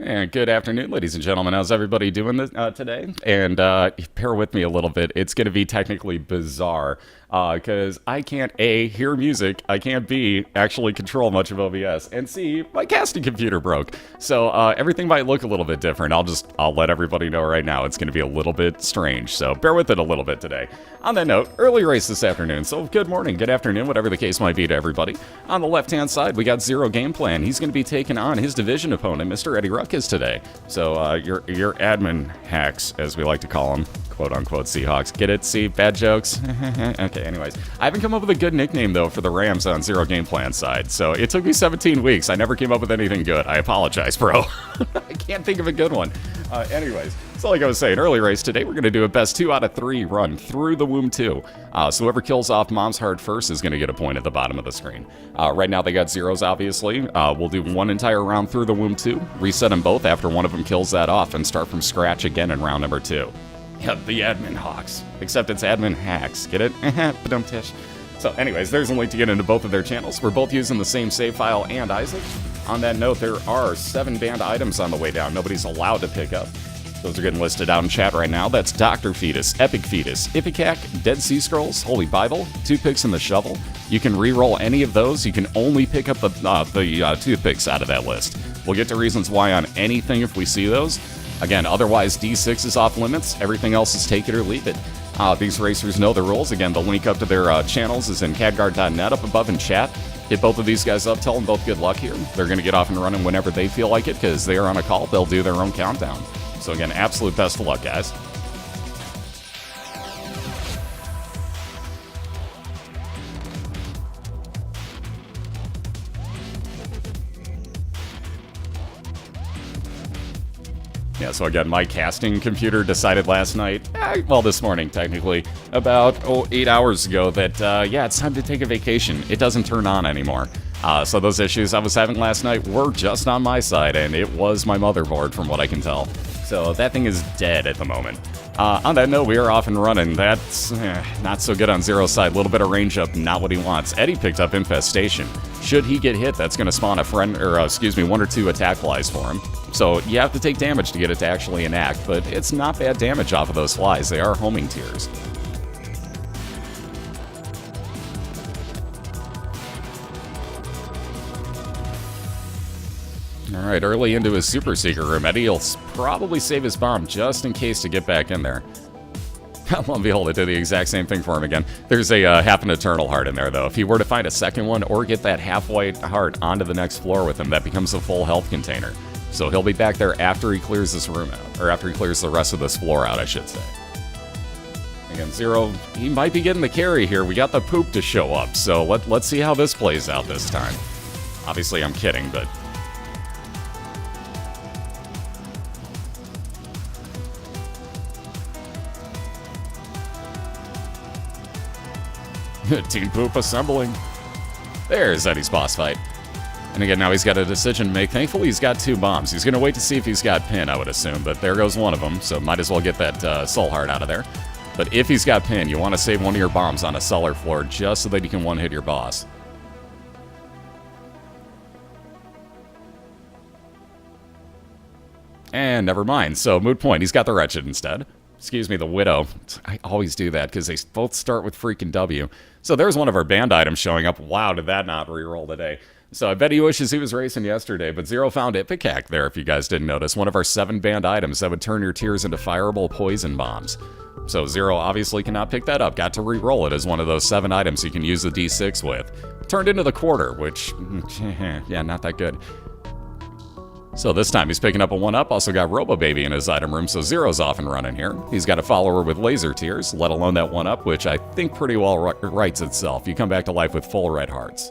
And good afternoon, ladies and gentlemen. How's everybody doing today? And bear with me a little bit. It's going to be technically bizarre because I can't A, hear music, I can't B, actually control much of OBS, and C, my casting computer broke. So everything might look a little bit different. I'll let everybody know right now it's going to be a little bit strange. So bear with it a little bit today. On that note, early race this afternoon. So good morning, good afternoon, whatever the case might be to everybody. On the left-hand side, we got ZeroGamePlan. He's going to be taking on his division opponent, Mr. EddieRuckus, today. So your admin hacks, as we like to call them, quote-unquote Seahawks. Get it? See? Bad jokes? Okay, anyways. I haven't come up with a good nickname, though, for the Rams on ZeroGamePlan's side. So it took me 17 weeks. I never came up with anything good. I apologize, bro. I can't think of a good one. Anyways, so like I was saying, early race today, we're going to do a best 2 out of 3 run through the womb 2. So whoever kills off Mom's Heart first is going to get a point at the bottom of the screen. Right now they got zeros, obviously. We'll do one entire round through the womb 2, reset them both after one of them kills that off, and start from scratch again in round number 2. Yeah, the admin hawks. Except it's admin hacks. Get it? Ba-dum-tish. So anyways, there's a link to get into both of their channels. We're both using the same save file and Isaac. On that note, there are 7 banned items on the way down. Nobody's allowed to pick up. Those are getting listed out in chat right now. That's Dr. Fetus, Epic Fetus, Ipecac, Dead Sea Scrolls, Holy Bible, Toothpicks in the Shovel. You can re-roll any of those. You can only pick up the toothpicks out of that list. We'll get to reasons why on anything if we see those. Again, otherwise D6 is off limits. Everything else is take it or leave it. These racers know the rules. Again, the link up to their channels is in cadguard.net up above in chat. Hit both of these guys up. Tell them both good luck here. They're going to get off and running whenever they feel like it because they are on a call. They'll do their own countdown. So again, absolute best of luck, guys. Yeah, so again, my casting computer decided last night, well, this morning, technically, about 8 hours ago that, yeah, it's time to take a vacation. It doesn't turn on anymore. So those issues I was having last night were just on my side, and it was my motherboard, from what I can tell. So that thing is dead at the moment. On that note, we are off and running. That's not so good on Zero's side. A little bit of range up, not what he wants. Eddie picked up Infestation. Should he get hit, that's going to spawn a friend, or excuse me, 1 or 2 attack flies for him. So you have to take damage to get it to actually enact, but it's not bad damage off of those flies. They are homing tiers. Alright, early into his super secret room, Eddie will probably save his bomb just in case to get back in there. Lo and behold, it did the exact same thing for him again. There's a half an eternal heart in there, though. If he were to find a second one or get that half-white heart onto the next floor with him, that becomes a full health container. So he'll be back there after he clears this room out. Or after he clears the rest of this floor out, I should say. Again, Zero, he might be getting the carry here. We got the poop to show up, so let's see how this plays out this time. Obviously, I'm kidding, but... Teen Poop assembling. There's Eddie's boss fight. And again, now he's got a decision to make. Thankfully, he's got 2 bombs. He's going to wait to see if he's got Pin, I would assume. But there goes one of them, so might as well get that Soul Heart out of there. But if he's got Pin, you want to save one of your bombs on a cellar floor just so that you can one-hit your boss. And never mind. So, moot point. He's got the Wretched instead. Excuse me, the Widow. I always do that because they both start with freaking W. So there's one of our banned items showing up. Wow, did that not reroll today? So I bet he wishes he was racing yesterday, but Zero found Ipecac there, if you guys didn't notice. One of our 7 banned items that would turn your tears into fireable poison bombs. So Zero obviously cannot pick that up. Got to re-roll it as one of those 7 items you can use the D6 with. Turned into the quarter, which, yeah, not that good. So this time he's picking up a 1-up, also got Robo-Baby in his item room, so Zero's off and running here. He's got a follower with laser tears, let alone that 1-up, which I think pretty well writes itself. You come back to life with full red hearts.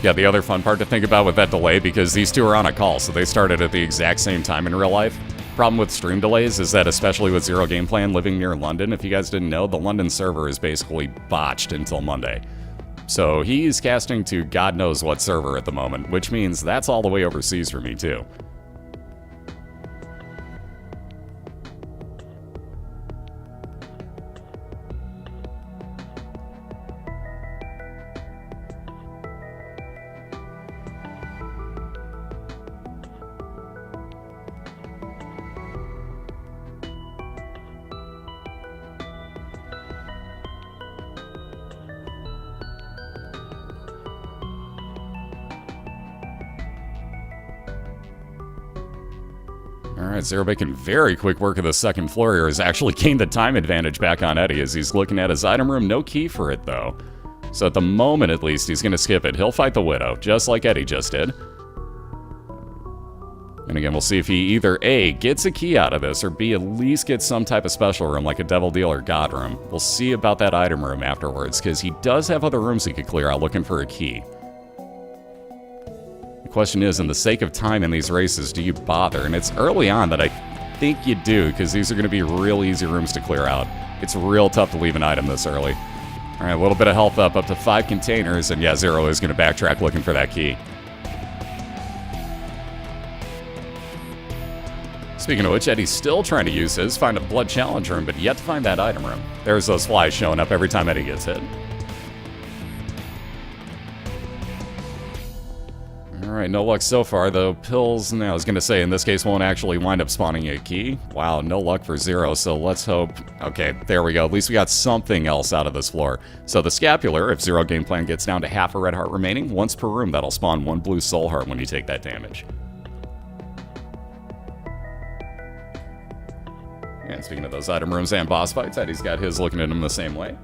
Yeah, the other fun part to think about with that delay, because these two are on a call, so they started at the exact same time in real life. Problem with stream delays is that, especially with ZeroGamePlan living near London, if you guys didn't know, the London server is basically botched until Monday. So he's casting to God knows what server at the moment, which means that's all the way overseas for me too. Alright, Zero making very quick work of the second floor here. Has actually gained the time advantage back on Eddie as he's looking at his item room. No key for it, though. So at the moment, at least, he's going to skip it. He'll fight the Widow, just like Eddie just did. And again, we'll see if he either A, gets a key out of this, or B, at least gets some type of special room, like a Devil Deal or God room. We'll see about that item room afterwards, because he does have other rooms he could clear out looking for a key. The question is, in the sake of time in these races, do you bother? And it's early on that I think you do, because these are going to be real easy rooms to clear out. It's real tough to leave an item this early. Alright, a little bit of health up to 5 containers, and yeah, Zero is going to backtrack looking for that key. Speaking of which, Eddie's still trying to use his, find a blood challenge room, but yet to find that item room. There's those flies showing up every time Eddie gets hit. Alright, no luck so far, though. Pills, no, I was going to say, in this case, won't actually wind up spawning a key. Wow, no luck for Zero, so let's hope... Okay, there we go. At least we got something else out of this floor. So the Scapular, if ZeroGamePlan gets down to half a red heart remaining, once per room, that'll spawn 1 blue soul heart when you take that damage. And speaking of those item rooms and boss fights, Eddie's got his looking at him the same way.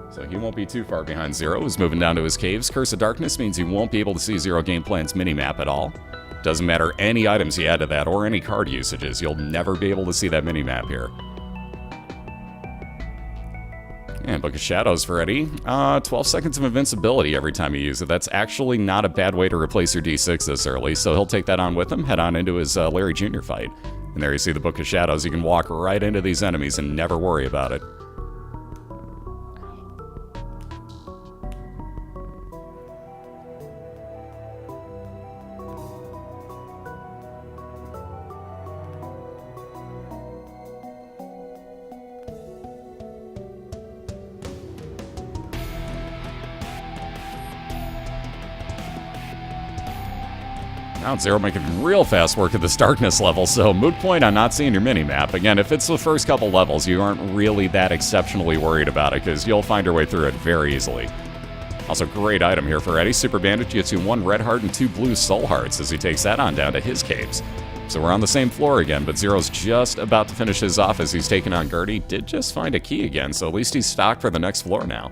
So he won't be too far behind Zero. He's moving down to his caves. Curse of Darkness means you won't be able to see ZeroGamePlan's minimap at all. Doesn't matter any items you add to that or any card usages, you'll never be able to see that minimap here. And Book of Shadows for Eddie. 12 seconds of invincibility every time you use it. That's actually not a bad way to replace your D6 this early, so he'll take that on with him, head on into his Larry Jr. fight. And there you see the Book of Shadows. You can walk right into these enemies and never worry about it. Now Zero making real fast work at this darkness level, so moot point on not seeing your mini-map. Again, if it's the first couple levels, you aren't really that exceptionally worried about it, because you'll find your way through it very easily. Also, great item here for Eddie. Super Bandage gets you 1 red heart and 2 blue soul hearts as he takes that on down to his caves. So we're on the same floor again, but Zero's just about to finish his off as he's taking on Gertie. Did just find a key again, so at least he's stocked for the next floor now.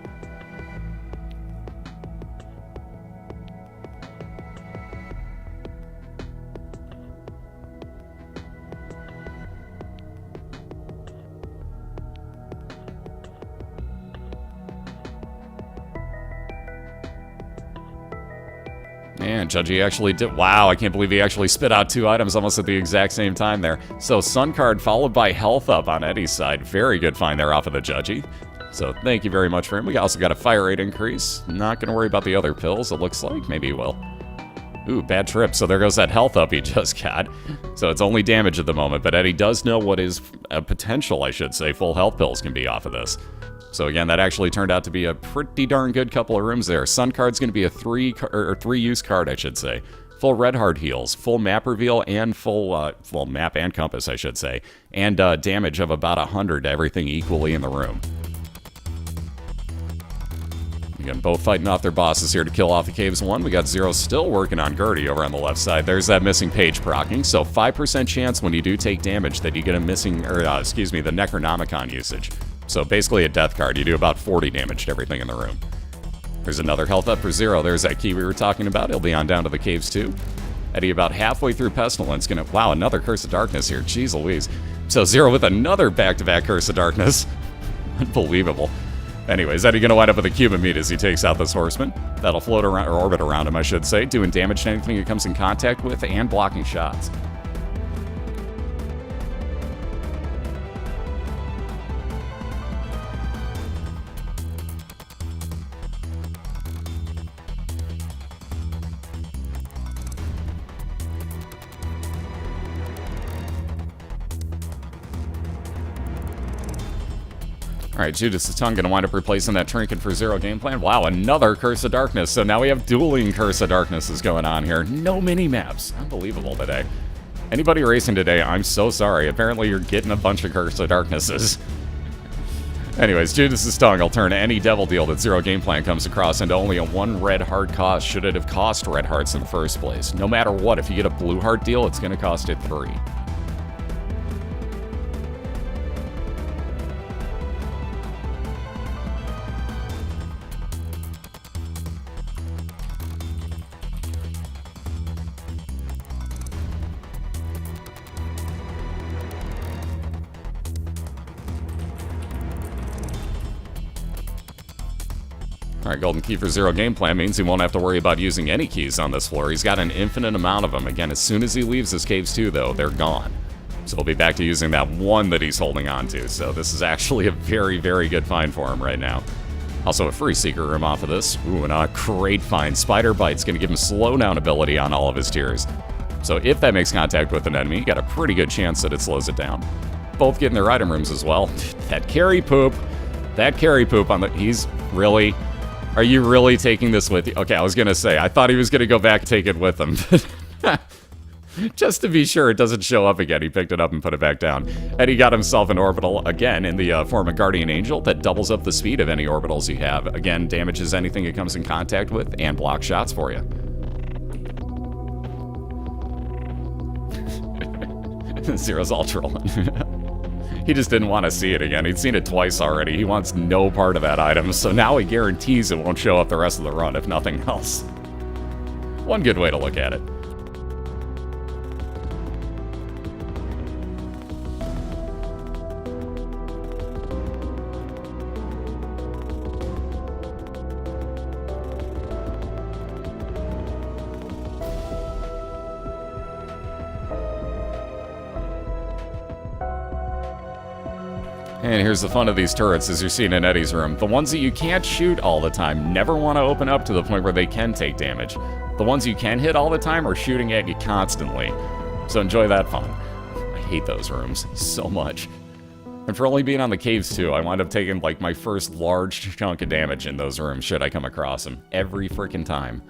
Man, Judgy actually did... Wow, I can't believe he actually spit out 2 items almost at the exact same time there. So Sun Card followed by Health Up on Eddie's side. Very good find there off of the Judgy. So thank you very much for him. We also got a fire rate increase. Not going to worry about the other pills, it looks like. Maybe he will. Ooh, bad trip. So there goes that health up he just got. So it's only damage at the moment, but Eddie does know what his potential, I should say, full health pills can be off of this. So again, that actually turned out to be a pretty darn good couple of rooms there. Sun Card's going to be a 3-use card, I should say. Full red heart heals, full map reveal, and full map and compass, I should say. And damage of about 100 to everything equally in the room. Again, both fighting off their bosses here to kill off the Caves 1. We got Zero still working on Gertie over on the left side. There's that missing page procking. So 5% chance when you do take damage that you get a missing, or the Necronomicon usage. So basically a death card. You do about 40 damage to everything in the room. There's another health up for Zero. There's that key we were talking about. He'll be on down to the Caves 2. Eddie about halfway through Pestilence. Wow, another Curse of Darkness here. Jeez Louise. So Zero with another back-to-back Curse of Darkness. Unbelievable. Anyways, Eddie gonna wind up with a cube of meat as he takes out this horseman. That'll float around, or orbit around him, I should say, doing damage to anything it comes in contact with and blocking shots. Alright, Judas' tongue gonna wind up replacing that trinket for ZeroGamePlan. Wow, another Curse of Darkness. So now we have dueling Curse of Darknesses going on here. No mini-maps. Unbelievable today. Anybody racing today, I'm so sorry. Apparently you're getting a bunch of Curse of Darknesses. Anyways, Judas' tongue will turn any devil deal that ZeroGamePlan comes across into only a 1 red heart cost should it have cost red hearts in the first place. No matter what, if you get a blue heart deal, it's gonna cost it 3. Alright, golden key for ZeroGamePlan means he won't have to worry about using any keys on this floor. He's got an infinite amount of them. Again, as soon as he leaves his caves too, though, they're gone. So he'll be back to using that one that he's holding on to. So this is actually a very, very good find for him right now. Also a free secret room off of this. Ooh, and a great find. Spider Bite's going to give him slowdown ability on all of his tiers. So if that makes contact with an enemy, you got a pretty good chance that it slows it down. Both getting their item rooms as well. That carry poop. That carry poop on the... He's really... Are you really taking this with you? Okay, I was going to say, I thought he was going to go back and take it with him. Just to be sure it doesn't show up again, he picked it up and put it back down. Eddie got himself an orbital, again, in the form of Guardian Angel that doubles up the speed of any orbitals you have. Again, damages anything it comes in contact with and blocks shots for you. Zero's all trolling. He just didn't want to see it again. He'd seen it twice already. He wants no part of that item, so now he guarantees it won't show up the rest of the run, if nothing else. One good way to look at it. And here's the fun of these turrets, as you're seeing in Eddie's room. The ones that you can't shoot all the time never want to open up to the point where they can take damage. The ones you can hit all the time are shooting at you constantly. So enjoy that fun. I hate those rooms so much. And for only being on the caves too, I wind up taking like my first large chunk of damage in those rooms should I come across them. Every freaking time.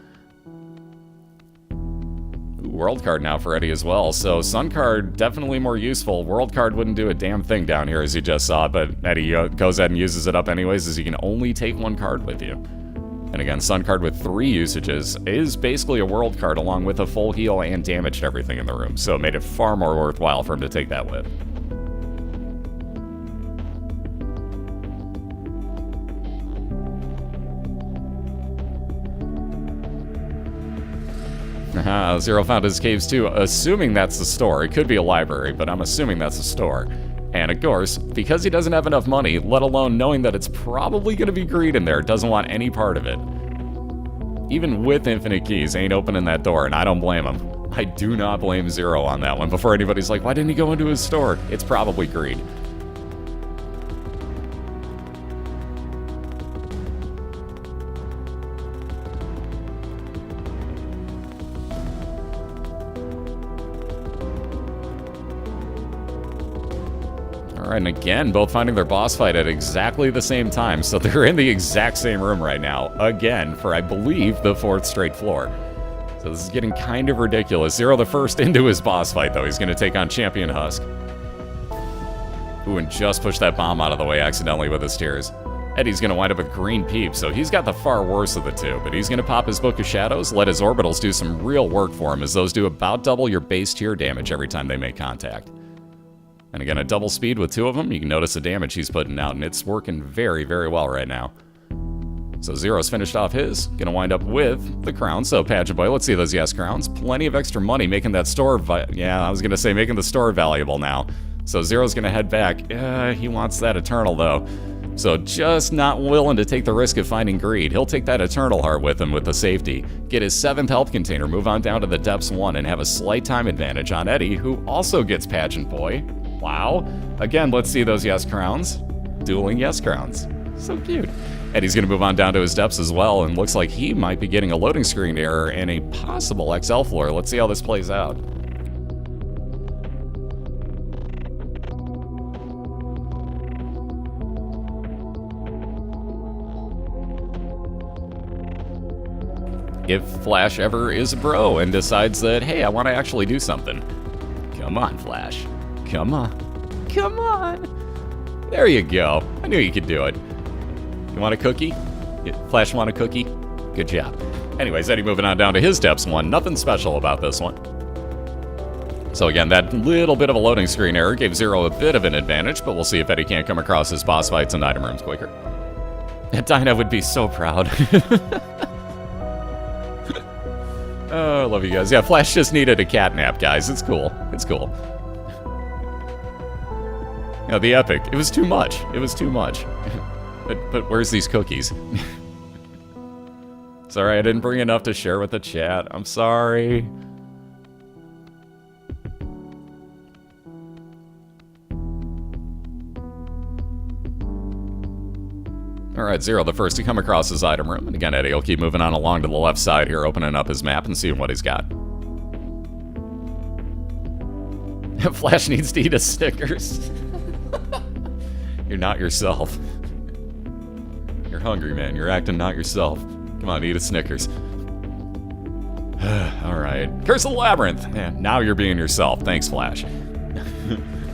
World card now for Eddie as well, so Sun card definitely more useful. World card wouldn't do a damn thing down here as you just saw, but Eddie goes ahead and uses it up anyways as you can only take 1 card with you. And again, Sun card with 3 usages is basically a world card along with a full heal and damage to everything in the room, so it made it far more worthwhile for him to take that with. Zero found his caves too, assuming that's the store. It could be a library, but I'm assuming that's a store. And of course, because he doesn't have enough money, let alone knowing that it's probably going to be greed in there, doesn't want any part of it. Even with infinite keys, ain't opening that door, and I don't blame him. I do not blame Zero on that one. Before anybody's like, why didn't he go into his store? It's probably greed. Alright, and again, both finding their boss fight at exactly the same time, so they're in the exact same room right now, again, for I believe the 4th straight floor. So this is getting kind of ridiculous. Zero the first into his boss fight, though. He's going to take on Champion Husk. Ooh, and just pushed that bomb out of the way accidentally with his tears. Eddie's going to wind up with Green Peep, so he's got the far worst of the two, but he's going to pop his Book of Shadows, let his orbitals do some real work for him, as those do about double your base tier damage every time they make contact. And again, a double speed with 2 of them, you can notice the damage he's putting out, and it's working very, very well right now. So Zero's finished off his, gonna wind up with the crown. So Pageant Boy, let's see those yes crowns. Plenty of extra money making that store, making the store valuable now. So Zero's gonna head back. He wants that Eternal though. So just not willing to take the risk of finding greed. He'll take that Eternal Heart with him with the safety. Get his 7th health container, move on down to the Depths 1, and have a slight time advantage on Eddie, who also gets Pageant Boy. Wow. Again, let's see those yes crowns. Dueling yes crowns. So cute. Eddie's going to move on down to his depths as well, and looks like he might be getting a loading screen error and a possible XL floor. Let's see how this plays out. if Flash ever is a bro and decides that, hey, I want to actually do something. Come on, Flash. Come on. Come on. There you go. I knew you could do it. You want a cookie? Flash want a cookie? Good job. Anyways, Eddie moving on down to his depths one. Nothing special about this one. So again, that little bit of a loading screen error gave Zero a bit of an advantage, but we'll see if Eddie can't come across his boss fights and item rooms quicker. Dinah would be so proud. Oh, I love you guys. Yeah, Flash just needed a cat nap, guys. It's cool. It's cool. Yeah, the epic. It was too much. It was too much. But where's these cookies? Sorry, I didn't bring enough to share with the chat. I'm sorry. Alright, Zero, the first to come across his item room. And again, Eddie will keep moving on along to the left side here, opening up his map and seeing what he's got. Flash needs to eat a Snickers. You're not yourself. You're hungry, man. You're acting not yourself. Come on, eat a Snickers. Alright. Curse of the Labyrinth. Yeah, now you're being yourself. Thanks, Flash.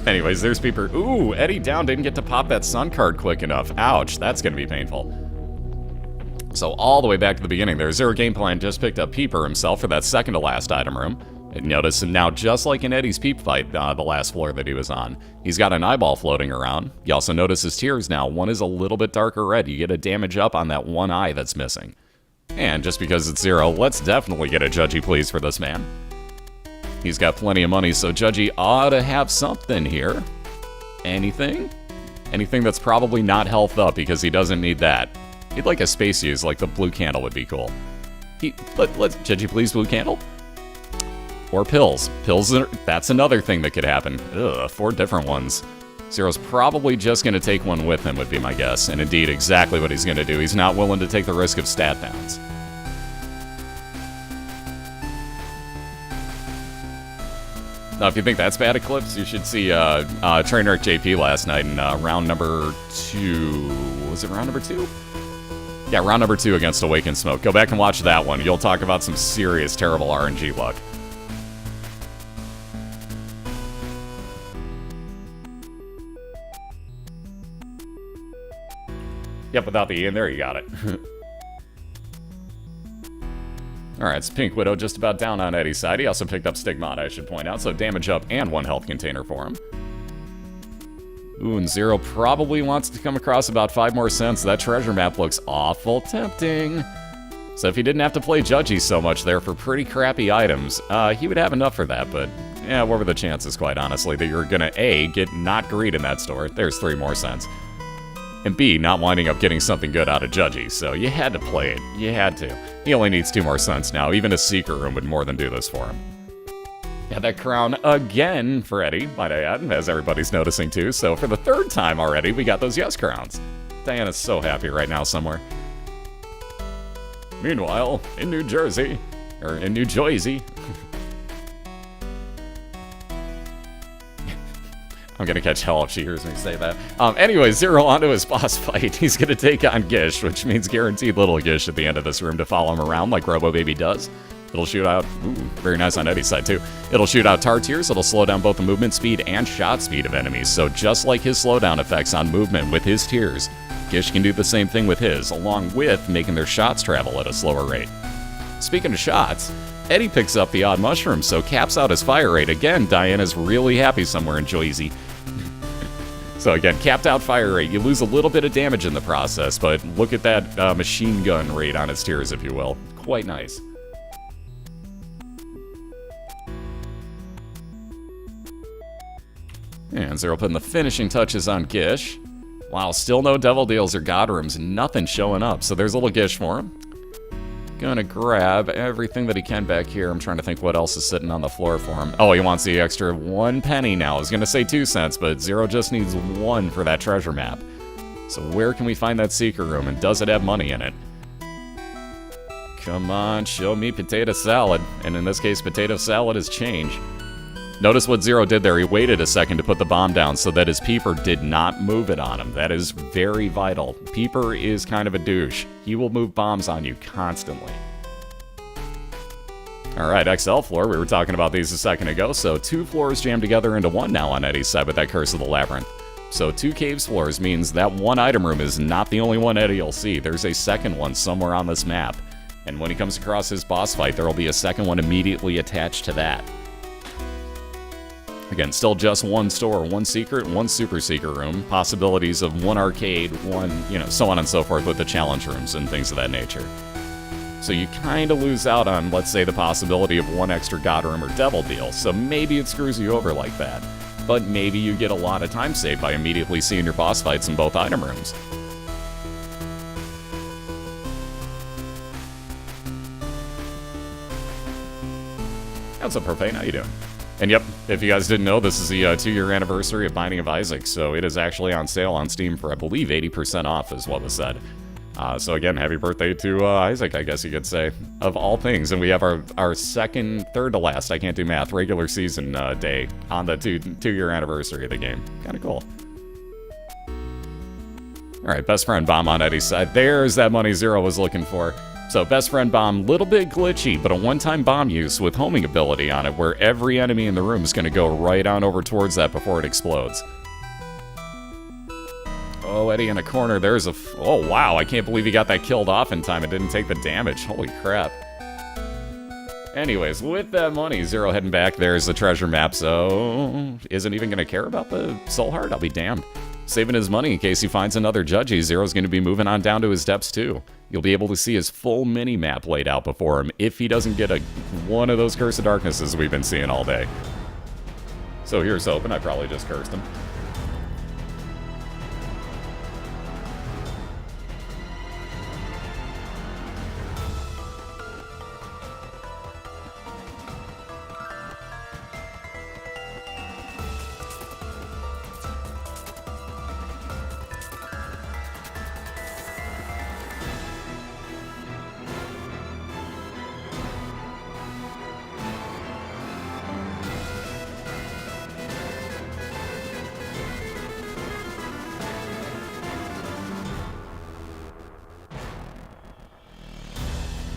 Anyways, there's Peeper. Ooh, Eddie down didn't get to pop that sun card quick enough. Ouch, that's going to be painful. So all the way back to the beginning there, ZeroGamePlan just picked up Peeper himself for that second to last item room. And notice now, just like in Eddie's Peep fight, the last floor that he was on, he's got an eyeball floating around. You also notice his tears now. One is a little bit darker red. You get a damage up on that one eye that's missing. And just because it's Zero, let's definitely get a Judgy Please for this man. He's got plenty of money, so Judgy ought to have something here. Anything? Anything that's probably not health up, because he doesn't need that. He'd like a space use, like the blue candle would be cool. Let's Judgy Please blue candle? Or pills. Pills, that's another thing that could happen. Ugh, 4 different ones. Zero's probably just going to take one with him, would be my guess. And indeed, exactly what he's going to do. He's not willing to take the risk of stat downs. Now, if you think that's bad Eclipse, you should see Trainer JP last night in round number 2. Was it round number 2? Yeah, round number 2 against Awakened Smoke. Go back and watch that one. You'll talk about some serious, terrible RNG luck. Yep, without the E in there, you got it. Alright, it's Pink Widow just about down on Eddie's side. He also picked up Stigmata, I should point out, so damage up and 1 health container for him. Ooh, and Zero probably wants to come across about 5 more cents. That treasure map looks awful tempting. So if he didn't have to play Judgy so much there for pretty crappy items, he would have enough for that, but yeah, what were the chances, quite honestly, that you're gonna A, get not greed in that store, there's 3 more cents, and B, not winding up getting something good out of Judgy, so you had to play it. You had to. He only needs 2 more cents now. Even a Secret Room would more than do this for him. Yeah, that crown again for Eddie, might I add, as everybody's noticing too. So for the 3rd time already, we got those yes crowns. Diana's so happy right now somewhere. Meanwhile, in New Jersey, or in New Jersey, I'm gonna catch hell if she hears me say that. Anyway, Zero onto his boss fight. He's gonna take on Gish, which means guaranteed little Gish at the end of this room to follow him around like Robo Baby does. It'll shoot out, ooh, very nice on Eddie's side too. It'll shoot out tar tiers, it'll slow down both the movement speed and shot speed of enemies. So just like his slowdown effects on movement with his tiers, Gish can do the same thing with his, along with making their shots travel at a slower rate. Speaking of shots, Eddie picks up the odd mushroom, so caps out his fire rate. Again, Diana's really happy somewhere in Joyzy. So again, capped out fire rate. You lose a little bit of damage in the process, but look at that machine gun rate on its tiers, if you will. Quite nice. And Zero putting the finishing touches on Gish. Wow, still no Devil Deals or God Rooms. Nothing showing up, so there's a little Gish for him. Gonna grab everything that he can back here. I'm trying to think what else is sitting on the floor for him. Oh, he wants the extra 1 penny now. I was gonna say 2 cents, but Zero just needs 1 for that treasure map. So where can we find that secret room, and does it have money in it? Come on, show me potato salad. And in this case, potato salad is change. Notice what Zero did there. He waited a second to put the bomb down so that his Peeper did not move it on him. That is very vital. Peeper is kind of a douche. He will move bombs on you constantly. Alright, XL floor. We were talking about these a second ago, so 2 floors jammed together into 1 now on Eddie's side with that Curse of the Labyrinth. So 2 caves floors means that 1 item room is not the only one Eddie will see. There's a second one somewhere on this map. And when he comes across his boss fight, there will be a second one immediately attached to that. Again, still just 1 store, 1 secret, 1 super secret room. Possibilities of 1 arcade, 1, so on and so forth with the challenge rooms and things of that nature. So you kind of lose out on, let's say, the possibility of 1 extra God Room or Devil Deal, so maybe it screws you over like that. But maybe you get a lot of time saved by immediately seeing your boss fights in both item rooms. What's up, Profane? How you doing? And yep, if you guys didn't know, this is the 2-year anniversary of Binding of Isaac, so it is actually on sale on Steam for, I believe, 80% off is what was said. So again, happy birthday to Isaac, I guess you could say, of all things. And we have our second, third to last, I can't do math, regular season day on the 2-year anniversary of the game. Kind of cool. Alright, best friend bomb on Eddie's side. There's that money Zero was looking for. So best friend bomb, little bit glitchy, but a one-time bomb use with homing ability on it, where every enemy in the room is going to go right on over towards that before it explodes. Oh, Eddie in a corner. There's a... Oh, wow. I can't believe he got that killed off in time. It didn't take the damage. Holy crap. Anyways, with that money, Zero heading back. There's the treasure map, so... Isn't even going to care about the soul heart? I'll be damned. Saving his money in case he finds another judgy. Zero's going to be moving on down to his depths, too. You'll be able to see his full mini-map laid out before him if he doesn't get one of those Curse of Darknesses we've been seeing all day. So here's hoping. I probably just cursed him.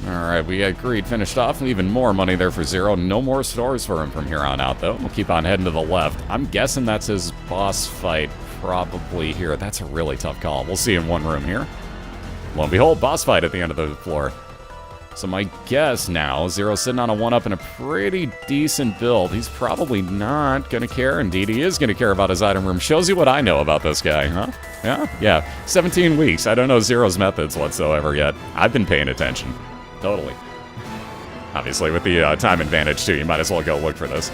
Alright, we got Greed finished off. Even more money there for Zero. No more stores for him from here on out, though. We'll keep on heading to the left. I'm guessing that's his boss fight probably here. That's a really tough call. We'll see in one room here. Lo and behold, boss fight at the end of the floor. So my guess now, Zero's sitting on a 1-up and a pretty decent build. He's probably not going to care. Indeed, he is going to care about his item room. Shows you what I know about this guy, huh? Yeah. 17 weeks. I don't know Zero's methods whatsoever yet. I've been paying attention. Totally. Obviously, with the time advantage, too, you might as well go look for this.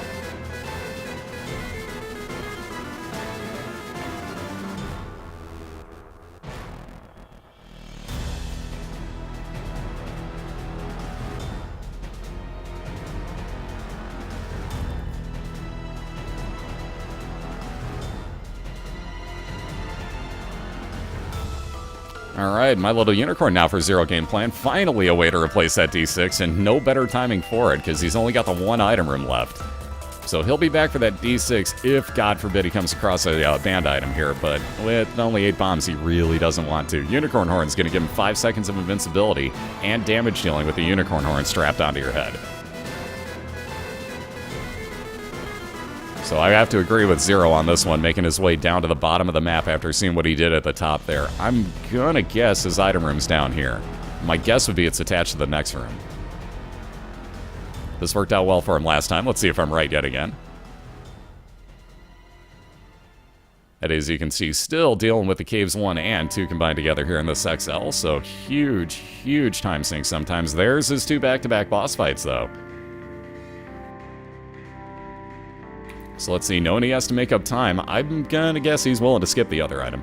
Alright, my little unicorn now for ZeroGamePlan. Finally a way to replace that D6, and no better timing for it, because he's only got the 1 item room left. So he'll be back for that D6 if, God forbid, he comes across a banned item here, but with only 8 bombs, he really doesn't want to. Unicorn Horn's going to give him 5 seconds of invincibility and damage dealing with the Unicorn Horn strapped onto your head. So I have to agree with Zero on this one, making his way down to the bottom of the map after seeing what he did at the top there. I'm gonna guess his item room's down here. My guess would be it's attached to the next room. This worked out well for him last time. Let's see if I'm right yet again. And as you can see, still dealing with the Caves 1 and 2 combined together here in this XL, so huge time sink sometimes. There's his 2 back-to-back boss fights, though. So let's see, knowing he has to make up time, I'm gonna guess he's willing to skip the other item.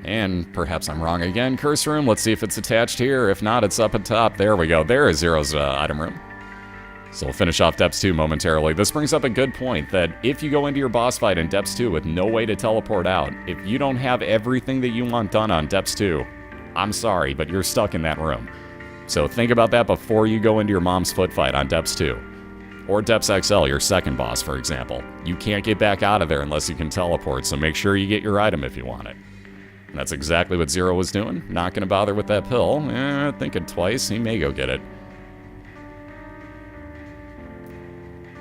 And perhaps I'm wrong again. Curse room, let's see if it's attached here. If not, it's up at top. There we go. There is Zero's item room. So we'll finish off Depths 2 momentarily. This brings up a good point that if you go into your boss fight in Depths 2 with no way to teleport out, if you don't have everything that you want done on Depths 2, I'm sorry, but you're stuck in that room. So think about that before you go into your mom's foot fight on Depths 2. Or Depths XL, your second boss, for example. You can't get back out of there unless you can teleport, so make sure you get your item if you want it. And that's exactly what Zero was doing. Not going to bother with that pill. Thinking twice. He may go get it.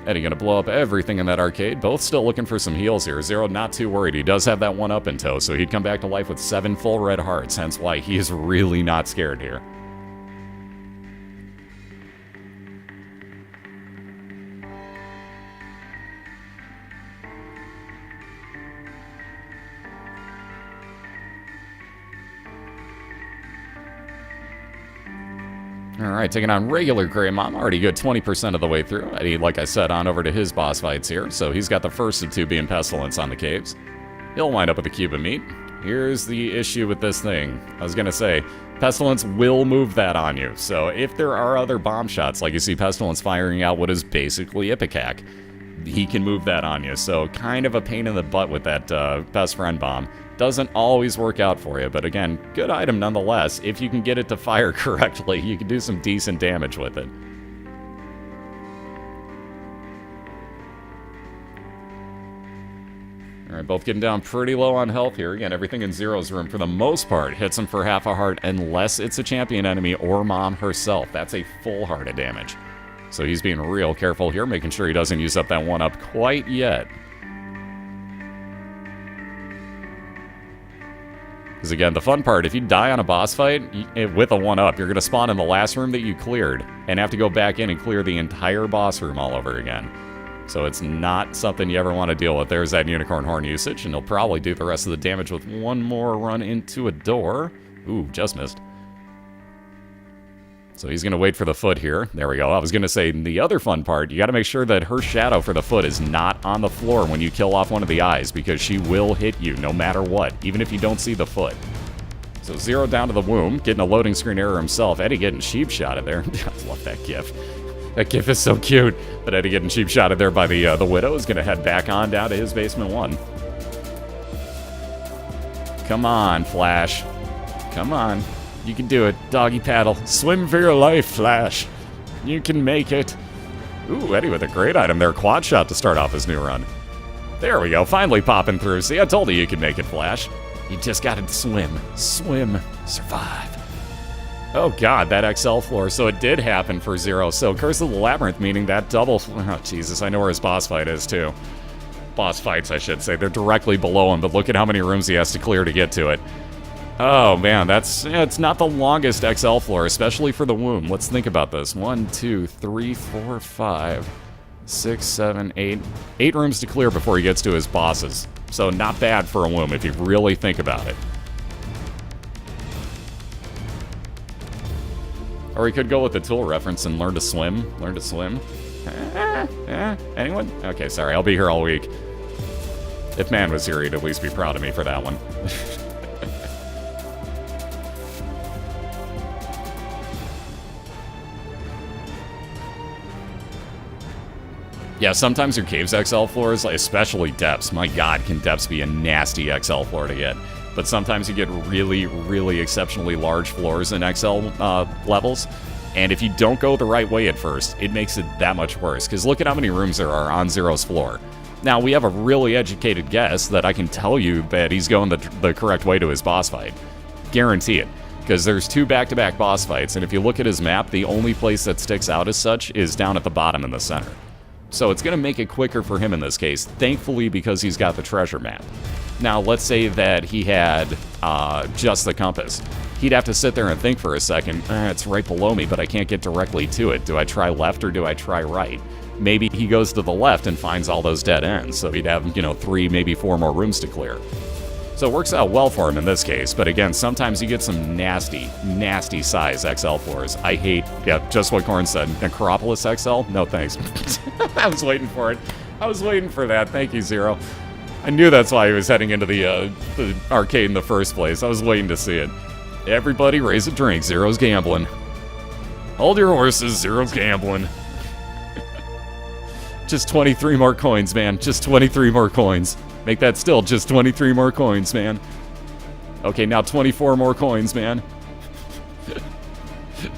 Eddie going to blow up everything in that arcade. Both still looking for some heals here. Zero not too worried. He does have that one up in tow, so he'd come back to life with 7 full red hearts, hence why he is really not scared here. Alright, taking on regular Grey Mom, already good 20% of the way through. Eddie, like I said, on over to his boss fights here, so he's got the first of 2 being Pestilence on the caves. He'll wind up with a cube of meat. Here's the issue with this thing. I was gonna say, Pestilence will move that on you, so if there are other bomb shots, like you see Pestilence firing out what is basically Ipecac, he can move that on you, so kind of a pain in the butt with that best friend bomb. Doesn't always work out for you, but again, good item nonetheless. If you can get it to fire correctly, you can do some decent damage with it. Alright, both getting down pretty low on health here. Again, everything in Zero's room, for the most part, hits him for half a heart unless it's a champion enemy or Mom herself. That's a full heart of damage. So he's being real careful here, making sure he doesn't use up that 1-up quite yet. Because again, the fun part, if you die on a boss fight with a 1-up, you're going to spawn in the last room that you cleared and have to go back in and clear the entire boss room all over again. So it's not something you ever want to deal with. There's that Unicorn Horn usage, and he'll probably do the rest of the damage with one more run into a door. Ooh, just missed. So he's going to wait for the foot here. There we go. I was going to say, the other fun part, you got to make sure that her shadow for the foot is not on the floor when you kill off one of the eyes, because she will hit you no matter what, even if you don't see the foot. So Zero down to the womb, getting a loading screen error himself. Eddie getting cheap shotted there. I love that gif. That gif is so cute. But Eddie getting cheap shotted there by the Widow is going to head back on down to his basement 1. Come on, Flash. Come on. You can do it. Doggy paddle. Swim for your life, Flash. You can make it. Ooh, Eddie with a great item there. Quad shot to start off his new run. There we go. Finally popping through. See, I told you you could make it, Flash. You just gotta swim. Swim. Survive. Oh god, that XL floor. So it did happen for Zero. So Curse of the Labyrinth, meaning that double... Oh, Jesus. I know where his boss fight is, too. Boss fights, I should say. They're directly below him, but look at how many rooms he has to clear to get to it. Oh, man, it's not the longest XL floor, especially for the womb. Let's think about this. 1, 2, 3, 4, 5, 6, 7, 8. 8 rooms to clear before he gets to his bosses. So not bad for a womb if you really think about it. Or he could go with the tool reference and learn to swim. Learn to swim. Anyone? Okay, sorry, I'll be here all week. If Man was here, he'd at least be proud of me for that one. Yeah, sometimes your caves XL floors, especially depths, my god, can depths be a nasty XL floor to get. But sometimes you get really, really exceptionally large floors in XL levels, and if you don't go the right way at first, it makes it that much worse, because look at how many rooms there are on Zero's floor. Now, we have a really educated guess that I can tell you that he's going the correct way to his boss fight. Guarantee it. Because there's 2 back-to-back boss fights, and if you look at his map, the only place that sticks out as such is down at the bottom in the center. So it's going to make it quicker for him in this case, thankfully because he's got the treasure map. Now, let's say that he had just the compass. He'd have to sit there and think for a second, it's right below me, but I can't get directly to it. Do I try left or do I try right? Maybe he goes to the left and finds all those dead ends, so he'd have, 3, maybe 4 more rooms to clear. So it works out well for him in this case, but again, sometimes you get some nasty, nasty size XL floors. I hate, just what Corn said, Necropolis XL? No thanks. I was waiting for it. I was waiting for that. Thank you, Zero. I knew that's why he was heading into the arcade in the first place. I was waiting to see it. Everybody raise a drink. Zero's gambling. Hold your horses. Zero's gambling. Just 23 more coins, man. Just 23 more coins. Make that still just 23 more coins, man. Okay, now 24 more coins, man.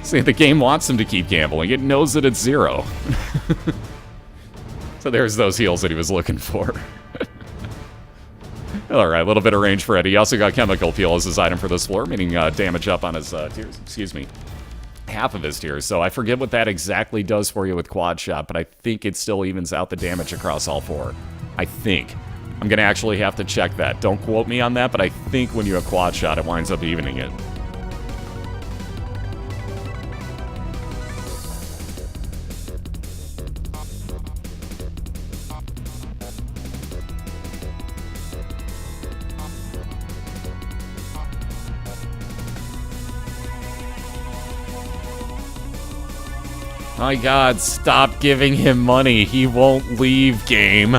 See, the game wants him to keep gambling. It knows that it's Zero. So there's those heals that he was looking for. Alright, a little bit of range for Eddie. He also got Chemical Peel as his item for this floor, meaning damage up on his tiers. Excuse me. Half of his tiers. So I forget what that exactly does for you with Quad Shot, but I think it still evens out the damage across all 4. I think. I'm going to actually have to check that. Don't quote me on that, but I think when you have Quad Shot, it winds up evening it. My god, stop giving him money. He won't leave, game.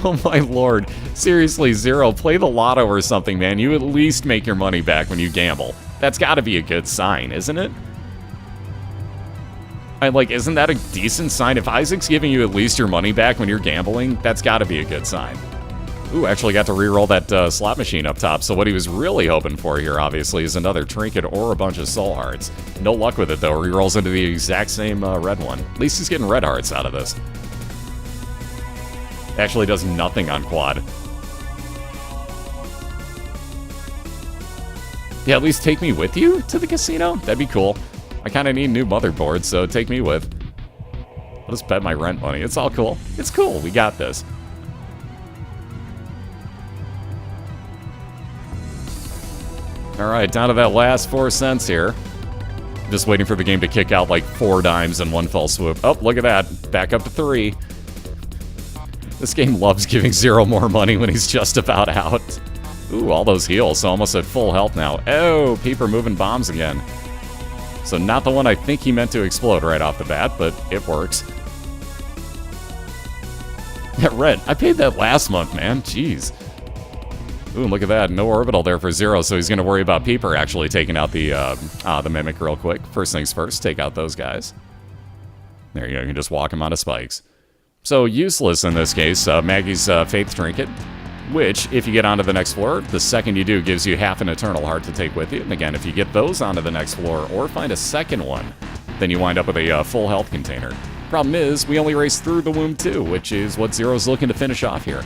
Oh my lord. Seriously, Zero, play the lotto or something, man. You at least make your money back when you gamble. That's gotta be a good sign, isn't it? Isn't that a decent sign? If Isaac's giving you at least your money back when you're gambling, that's gotta be a good sign. Ooh, actually got to re-roll that slot machine up top, so what he was really hoping for here, obviously, is another trinket or a bunch of soul hearts. No luck with it, though. Re-rolls into the exact same red one. At least he's getting red hearts out of this. Actually does nothing on quad. Yeah, at least take me with you to the casino? That'd be cool. I kind of need new motherboards, so take me with. I'll just bet my rent money. It's all cool. It's cool. We got this. Alright, down to that last 4 cents here. Just waiting for the game to kick out like 4 dimes in one fell swoop. Oh, look at that. Back up to 3. This game loves giving Zero more money when he's just about out. Ooh, all those heals, so almost at full health now. Oh, Peeper moving bombs again. So not the one I think he meant to explode right off the bat, but it works. Yeah, Red, I paid that last month, man. Jeez. Ooh, look at that. No orbital there for Zero, so he's going to worry about Peeper actually taking out the Mimic real quick. First things first, take out those guys. There you go. You can just walk him onto spikes. So useless in this case, Maggie's Faith Trinket, which, if you get onto the next floor, the second you do gives you half an Eternal Heart to take with you. And again, if you get those onto the next floor or find a second one, then you wind up with a full health container. Problem is, we only race through the womb too, which is what Zero's looking to finish off here.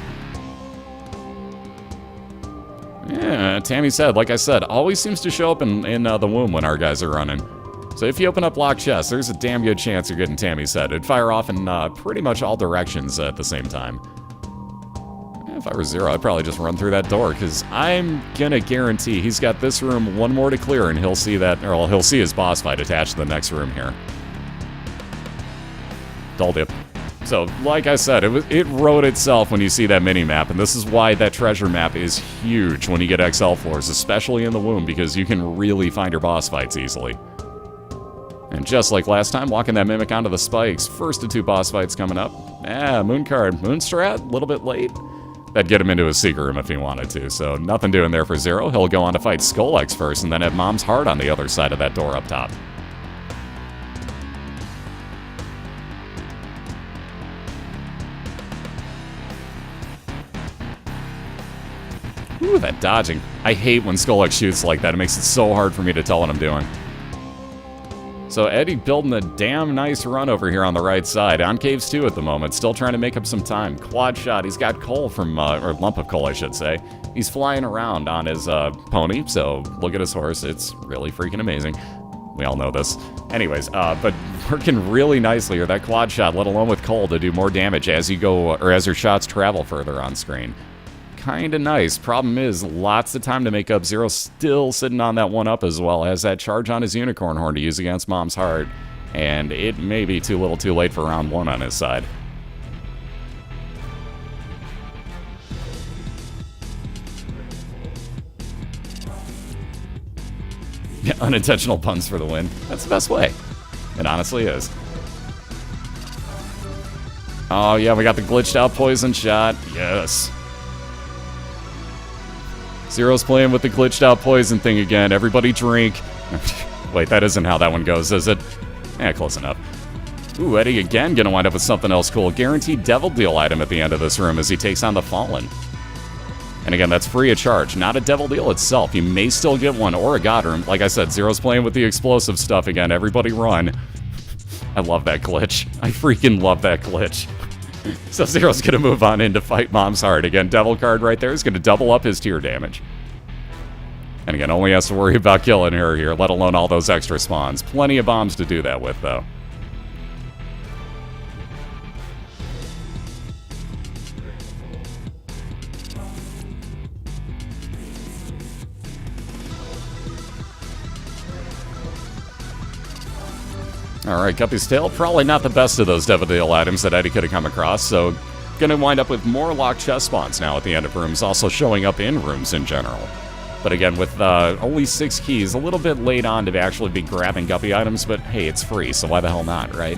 Yeah, Tammy said, like I said, always seems to show up in the womb when our guys are running. So if you open up locked chests, there's a damn good chance you're getting Tammy's head. It'd fire off in pretty much all directions at the same time. If I were Zero, I'd probably just run through that door, because I'm gonna guarantee he's got this room one more to clear, and he'll see that, or he'll see his boss fight attached to the next room here. Told you. So, like I said, it wrote itself when you see that mini-map, and this is why that treasure map is huge when you get XL floors, especially in the womb, because you can really find your boss fights easily. And just like last time, walking that Mimic onto the spikes. First of 2 boss fights coming up. Moon card. Moonstrat, a little bit late. That'd get him into his secret room if he wanted to, so nothing doing there for Zero. He'll go on to fight Skull-X first, and then have Mom's Heart on the other side of that door up top. Ooh, that dodging. I hate when Skull-X shoots like that. It makes it so hard for me to tell what I'm doing. So Eddie building a damn nice run over here on the right side. On caves 2 at the moment. Still trying to make up some time. Quad shot. He's got coal from, or lump of coal, I should say. He's flying around on his pony. So look at his horse. It's really freaking amazing. We all know this. Anyways, but working really nicely with that quad shot, let alone with coal, to do more damage as you go, or as your shots travel further on screen. Kinda nice. Problem is, lots of time to make up. Zero still sitting on that 1-up as well. Has that charge on his Unicorn Horn to use against Mom's Heart. And it may be too little too late for round 1 on his side. Yeah, unintentional puns for the win. That's the best way. It honestly is. Oh yeah, we got the glitched out poison shot. Yes. Zero's playing with the glitched out poison thing again. Everybody drink. Wait, that isn't how that one goes, is it? Eh, close enough. Ooh, Eddie again gonna wind up with something else cool. Guaranteed Devil Deal item at the end of this room as he takes on the Fallen. And again, that's free of charge. Not a Devil Deal itself. You may still get one or a God Room. Like I said, Zero's playing with the explosive stuff again. Everybody run. I love that glitch. I freaking love that glitch. So Zero's going to move on in to fight Mom's Heart. Again, Devil card right there is going to double up his tier damage. And again, only has to worry about killing her here, let alone all those extra spawns. Plenty of bombs to do that with, though. Alright, Guppy's Tail, probably not the best of those Devil Deal items that Eddie could have come across, so gonna wind up with more locked chest spawns now at the end of rooms, also showing up in rooms in general. But again, with only 6 keys, a little bit late on to actually be grabbing Guppy items, but hey, it's free, so why the hell not, right?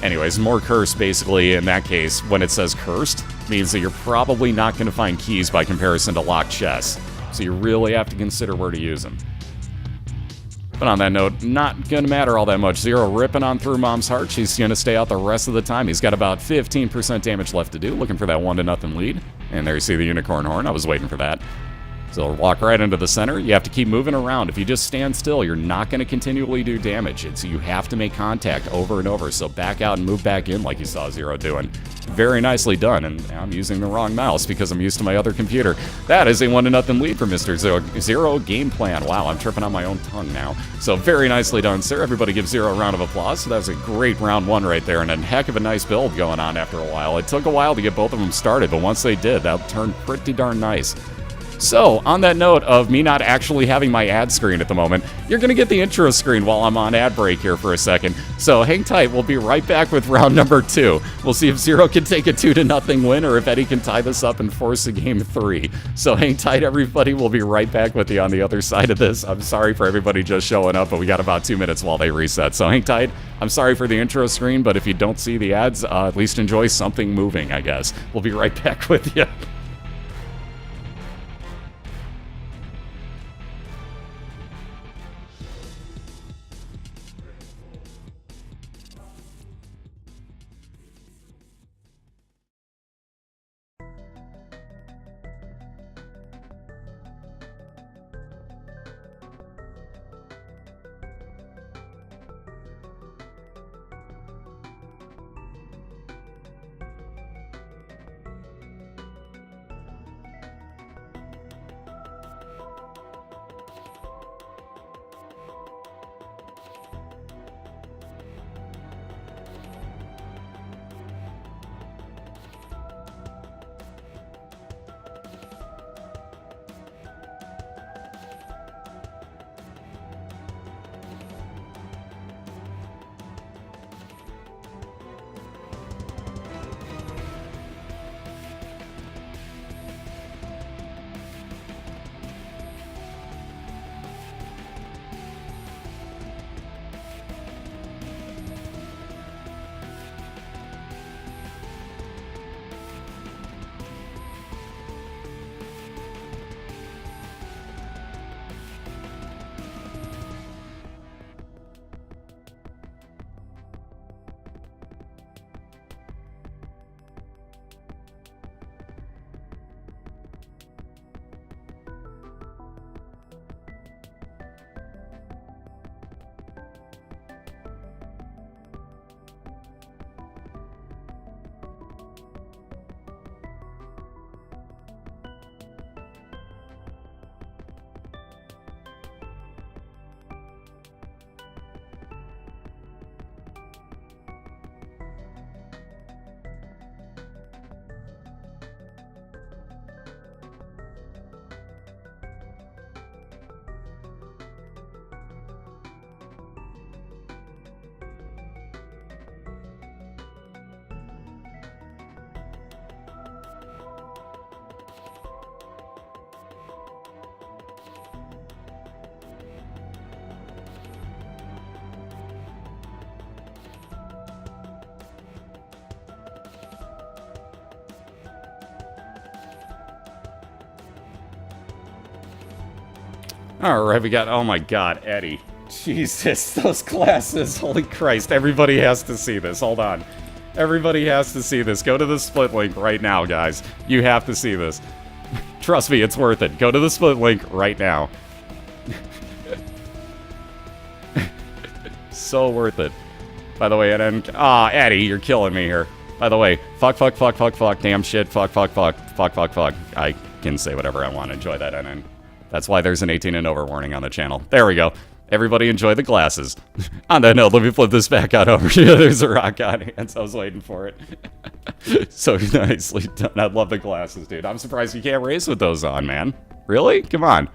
Anyways, more cursed, basically, in that case, when it says cursed, means that you're probably not going to find keys by comparison to locked chests, so you really have to consider where to use them. But on that note, not going to matter all that much. Zero ripping on through Mom's Heart. She's going to stay out the rest of the time. He's got about 15% damage left to do, looking for that 1-0 lead. And there you see the Unicorn Horn. I was waiting for that. So walk right into the center. You have to keep moving around. If you just stand still, you're not going to continually do damage. You have to make contact over and over. So back out and move back in like you saw Zero doing. Very nicely done. And I'm using the wrong mouse because I'm used to my other computer. That is a 1-0 lead for Mr. ZeroGamePlan. Wow, I'm tripping on my own tongue now. So very nicely done, sir. Everybody give Zero a round of applause. So that was a great round 1 right there. And a heck of a nice build going on after a while. It took a while to get both of them started, but once they did, that turned pretty darn nice. So, on that note of me not actually having my ad screen at the moment, you're going to get the intro screen while I'm on ad break here for a second. So, hang tight. We'll be right back with round number 2. We'll see if Zero can take a 2-0 win or if Eddie can tie this up and force a game 3. So, hang tight, everybody. We'll be right back with you on the other side of this. I'm sorry for everybody just showing up, but we got about 2 minutes while they reset. So, hang tight. I'm sorry for the intro screen, but if you don't see the ads, at least enjoy something moving, I guess. We'll be right back with you. Alright, we got, oh my god, Eddie. Jesus, those glasses, holy Christ, everybody has to see this, hold on. Everybody has to see this. Go to the split link right now, guys. You have to see this. Trust me, it's worth it. Go to the split link right now. So worth it. By the way, Eddie, you're killing me here. By the way, fuck, damn shit, fuck. I can say whatever I want. Enjoy that NN. That's why there's an 18 and over warning on the channel. There we go. Everybody enjoy the glasses. On that note, let me flip this back out over here. There's a rock on hands. I was waiting for it. So nicely done. I love the glasses, dude. I'm surprised you can't race with those on, man. Really? Come on.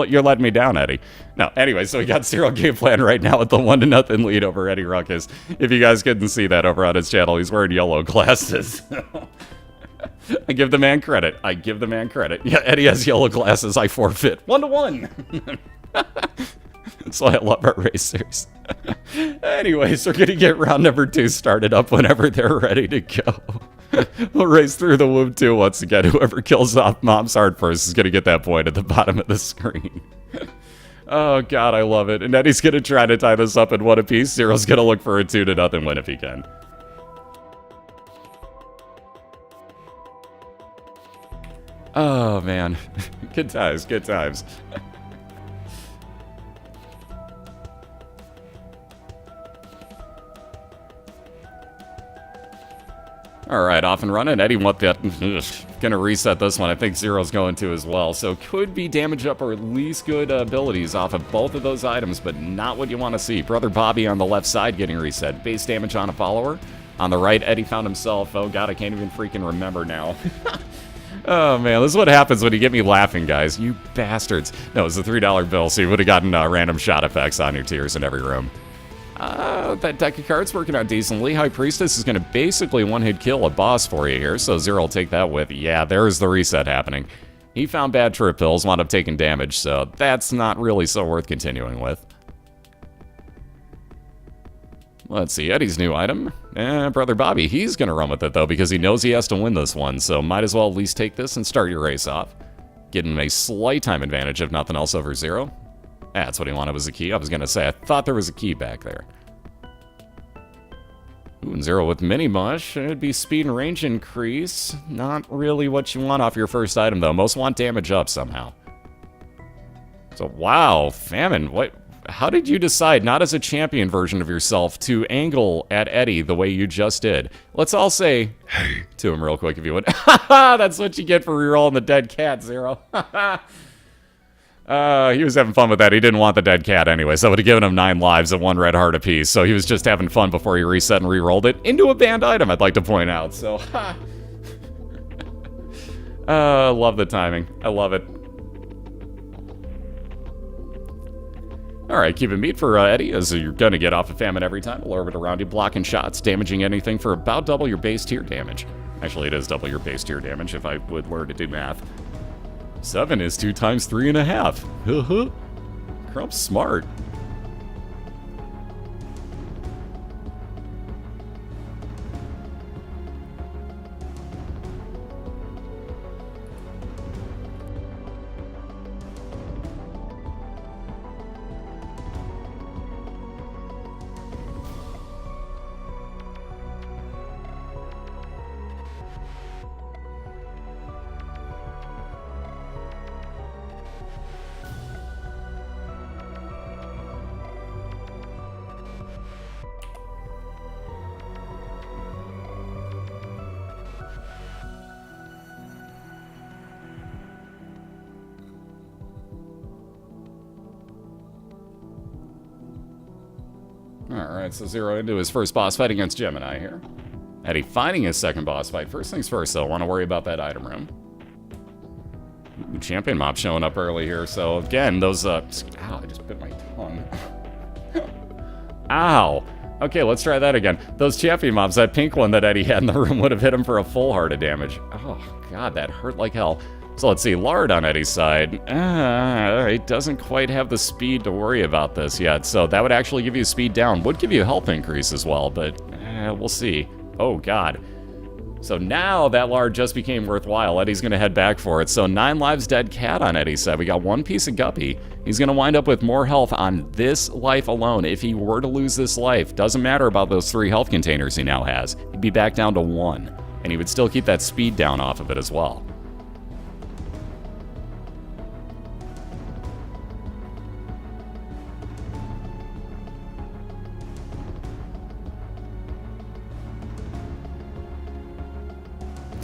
You're letting me down, Eddie. No, anyway, so we got ZeroGamePlan right now with the 1-0 lead over EddieRuckus. If you guys couldn't see that over on his channel, he's wearing yellow glasses. I give the man credit. Yeah, Eddie has yellow glasses. I forfeit. 1-1. That's why I love our racers. Anyways, we're going to get round number 2 started up whenever they're ready to go. We'll race through the Womb 2 once again. Whoever kills off Mom's Heart first is going to get that point at the bottom of the screen. Oh, God, I love it. And Eddie's going to try to tie this up in 1 apiece. Zero's going to look for a 2-0 win if he can. Oh, man. Good times, good times. Alright, off and running. Eddie want that. Gonna reset this one. I think Zero's going to as well. So could be damage up or at least good abilities off of both of those items, but not what you want to see. Brother Bobby on the left side getting reset. Base damage on a follower. On the right, Eddie found himself. Oh god, I can't even freaking remember now. Oh man, this is what happens when you get me laughing, guys. You bastards. No, it's a $3 bill, so you would have gotten random shot effects on your tiers in every room. That deck of cards working out decently. High Priestess is going to basically one-hit kill a boss for you here, so Zero will take that with. Yeah, there's the reset happening. He found bad trip pills, wound up taking damage, so that's not really so worth continuing with. Let's see, Eddie's new item. Brother Bobby, he's going to run with it, though, because he knows he has to win this one, so might as well at least take this and start your race off. Give him a slight time advantage, if nothing else, over Zero. That's what he wanted was a key. I was going to say, I thought there was a key back there. Ooh, and Zero with Mini Mush. It'd be speed and range increase. Not really what you want off your first item, though. Most want damage up somehow. So, wow, Famine, what? How did you decide, not as a champion version of yourself, to angle at Eddie the way you just did? Let's all say, hey, to him real quick if you would. That's what you get for rerolling the dead cat, Zero. He was having fun with that. He didn't want the dead cat anyway, so I would have given him 9 lives at 1 red heart apiece. So he was just having fun before he reset and re-rolled it into a banned item, I'd like to point out. So, love the timing. I love it. Alright, keep it meat for Eddie, as you're going to get off of Famine every time. We'll orbit around you, blocking shots, damaging anything for about double your base tier damage. Actually, it is double your base tier damage if I would learn to do math. 7 is 2 times 3.5. Crump's smart. Alright, so Zero into his first boss fight against Gemini here. Eddie fighting his second boss fight. First things first, though, want to worry about that item room. Ooh, champion mob showing up early here, so again, those, ow, I just bit my tongue. Ow! Okay, let's try that again. Those champion mobs, that pink one that Eddie had in the room would have hit him for a full heart of damage. Oh, god, that hurt like hell. So let's see, Lard on Eddie's side. Alright, doesn't quite have the speed to worry about this yet, so that would actually give you speed down. Would give you a health increase as well, but we'll see. Oh, god. So now that Lard just became worthwhile. Eddie's going to head back for it. So 9 lives dead cat on Eddie's side. We got 1 piece of Guppy. He's going to wind up with more health on this life alone. If he were to lose this life, doesn't matter about those 3 health containers he now has. He'd be back down to 1, and he would still keep that speed down off of it as well.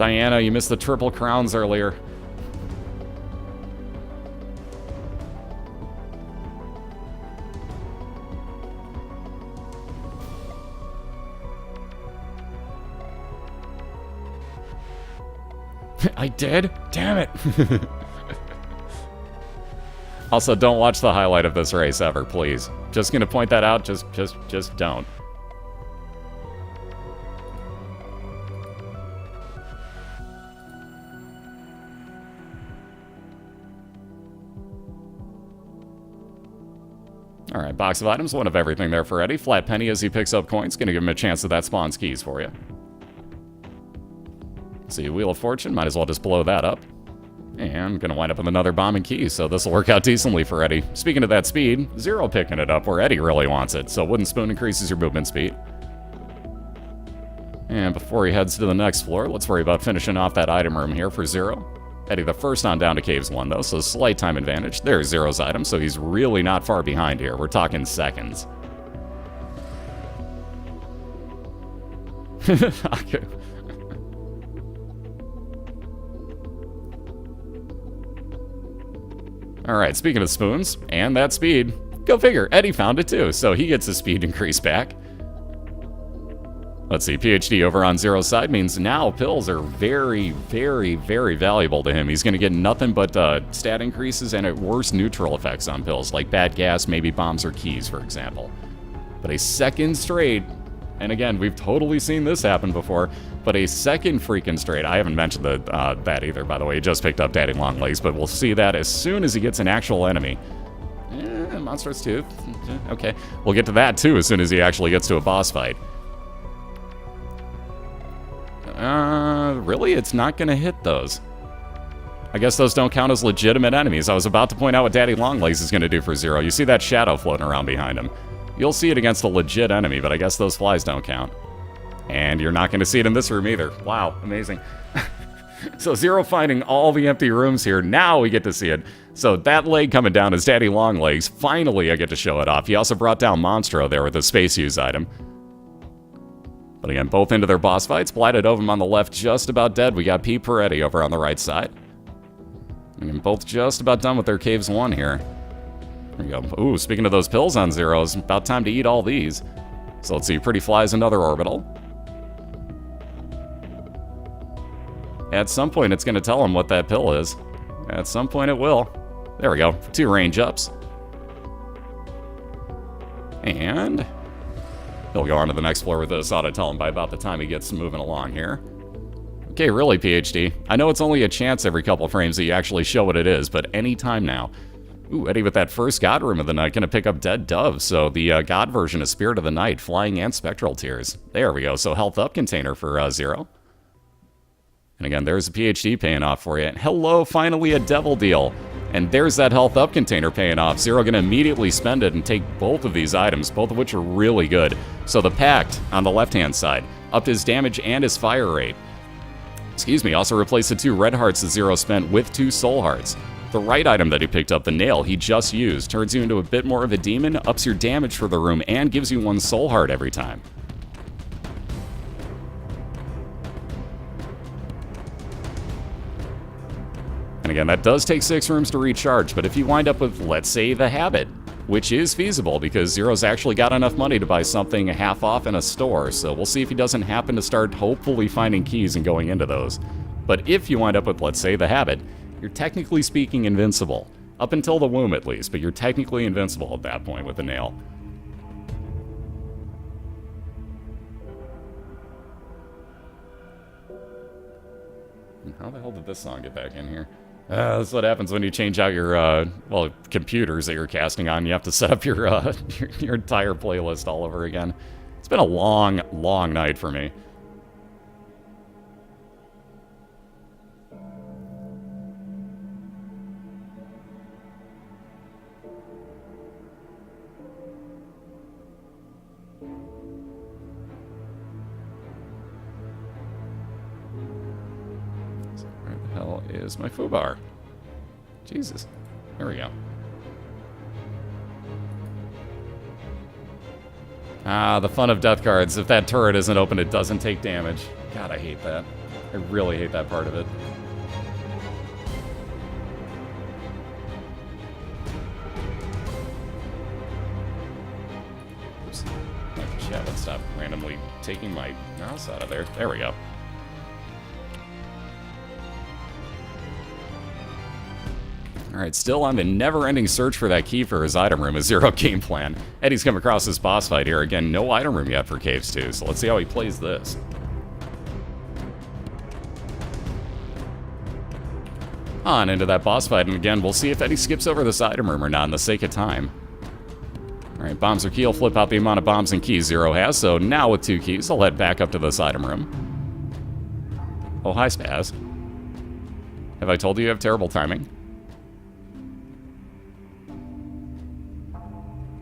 Diana, you missed the triple crowns earlier. I did? Damn it. Also, don't watch the highlight of this race ever, please. Just gonna point that out, just don't. Alright, box of items, one of everything there for Eddie. Flat penny as he picks up coins, gonna give him a chance at that spawns keys for you. See, Wheel of Fortune, might as well just blow that up. And gonna wind up with another bomb and keys, so this will work out decently for Eddie. Speaking of that speed, Zero picking it up where Eddie really wants it, so Wooden Spoon increases your movement speed. And before he heads to the next floor, let's worry about finishing off that item room here for Zero. Eddie the first on down to Caves 1 though, so slight time advantage. There's Zero's item, so he's really not far behind here. We're talking seconds. Okay. Alright, speaking of spoons, and that speed, go figure, Eddie found it too, so he gets his speed increase back. Let's see, PhD over on Zero's side means now pills are very, very, very valuable to him. He's going to get nothing but stat increases and at worst neutral effects on pills, like bad gas, maybe bombs or keys, for example. But a second straight, and again, we've totally seen this happen before, but a second freaking straight, I haven't mentioned that either, by the way, he just picked up Daddy Longlegs, but we'll see that as soon as he gets an actual enemy. Monsters too. Okay, we'll get to that too as soon as he actually gets to a boss fight. Really? It's not gonna hit those. I guess those don't count as legitimate enemies. I was about to point out what Daddy Longlegs is gonna do for Zero. You see that shadow floating around behind him. You'll see it against a legit enemy, but I guess those flies don't count. And you're not gonna see it in this room either. Wow, amazing. So Zero finding all the empty rooms here. Now we get to see it. So that leg coming down is Daddy Longlegs. Finally, I get to show it off. He also brought down Monstro there with the space use item. But again, both into their boss fights. Blighted Ovum on the left, just about dead. We got P. Peretti over on the right side. And both just about done with their Caves 1 here. There we go. Ooh, speaking of those pills on Zero's, about time to eat all these. So let's see, Pretty Fly's another orbital. At some point, it's going to tell him what that pill is. At some point, it will. There we go. 2 range ups. And he'll go on to the next floor with this. Ought to tell him by about the time he gets moving along here. Okay, really, PhD. I know it's only a chance every couple frames that you actually show what it is, but any time now. Ooh, Eddie with that first God Room of the night, gonna pick up Dead Dove, so the God version of Spirit of the Night, Flying and Spectral Tears. There we go, so health up container for Zero. And again, there's a PhD paying off for you. And hello, finally a Devil Deal. And there's that health up container paying off. Zero gonna immediately spend it and take both of these items, both of which are really good. So the Pact on the left-hand side, upped his damage and his fire rate. Excuse me, also replaced the 2 red hearts that Zero spent with 2 soul hearts. The right item that he picked up, the nail he just used, turns you into a bit more of a demon, ups your damage for the room, and gives you 1 soul heart every time. And again, that does take 6 rooms to recharge, but if you wind up with, let's say, the Habit, which is feasible because Zero's actually got enough money to buy something half off in a store, so we'll see if he doesn't happen to start hopefully finding keys and going into those. But if you wind up with, let's say, the Habit, you're technically speaking invincible. Up until the womb at least, but you're technically invincible at that point with the nail. And how the hell did this song get back in here? That's what happens when you change out your, well, computers that you're casting on. You have to set up your, your entire playlist all over again. It's been a long, long night for me. Is my foobar. Jesus. There we go. Ah, the fun of death cards. If that turret isn't open, it doesn't take damage. God, I hate that. I really hate that part of it. Oops. My chat would stop randomly taking my mouse out of there. There we go. Alright, still on the never-ending search for that key for his item room, a ZeroGamePlan. Eddie's come across this boss fight here. Again, no item room yet for Caves 2, so let's see how he plays this. On into that boss fight, and again, we'll see if Eddie skips over this item room or not in the sake of time. Alright, bombs are key. He'll flip out the amount of bombs and keys Zero has, so now with 2 keys, I'll head back up to this item room. Oh, hi, Spaz. Have I told you have terrible timing?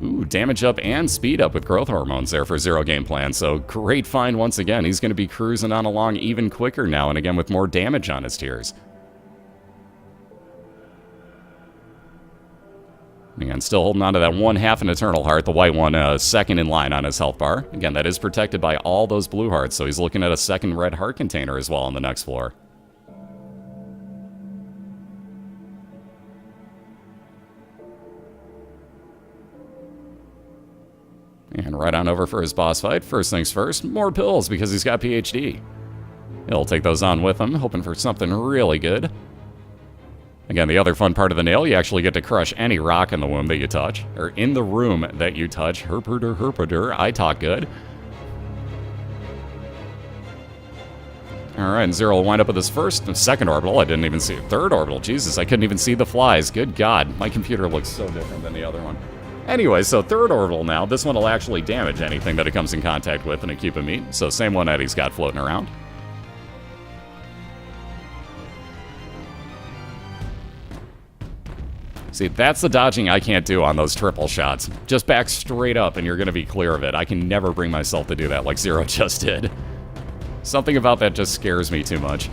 Ooh, damage up and speed up with growth hormones there for ZeroGamePlan, so great find once again. He's going to be cruising on along even quicker now, and again with more damage on his tiers. Again, still holding on to that 1/2 an Eternal Heart, the white one second in line on his health bar. Again, that is protected by all those blue hearts, so he's looking at a second red heart container as well on the next floor. And right on over for his boss fight. First things first, more pills because he's got PhD. He'll take those on with him, hoping for something really good. Again, the other fun part of the nail, you actually get to crush any rock in the womb that you touch, or in the room that you touch. Herperder, herperder, I talk good. Alright, and Zero will wind up with his second orbital. I didn't even see it. Third orbital, Jesus, I couldn't even see the flies. Good God, my computer looks so different than the other one. Anyway, so third orbital now. This one will actually damage anything that it comes in contact with in a cube of meat. So same one Eddie's got floating around. See, that's the dodging I can't do on those triple shots. Just back straight up and you're going to be clear of it. I can never bring myself to do that like Zero just did. Something about that just scares me too much.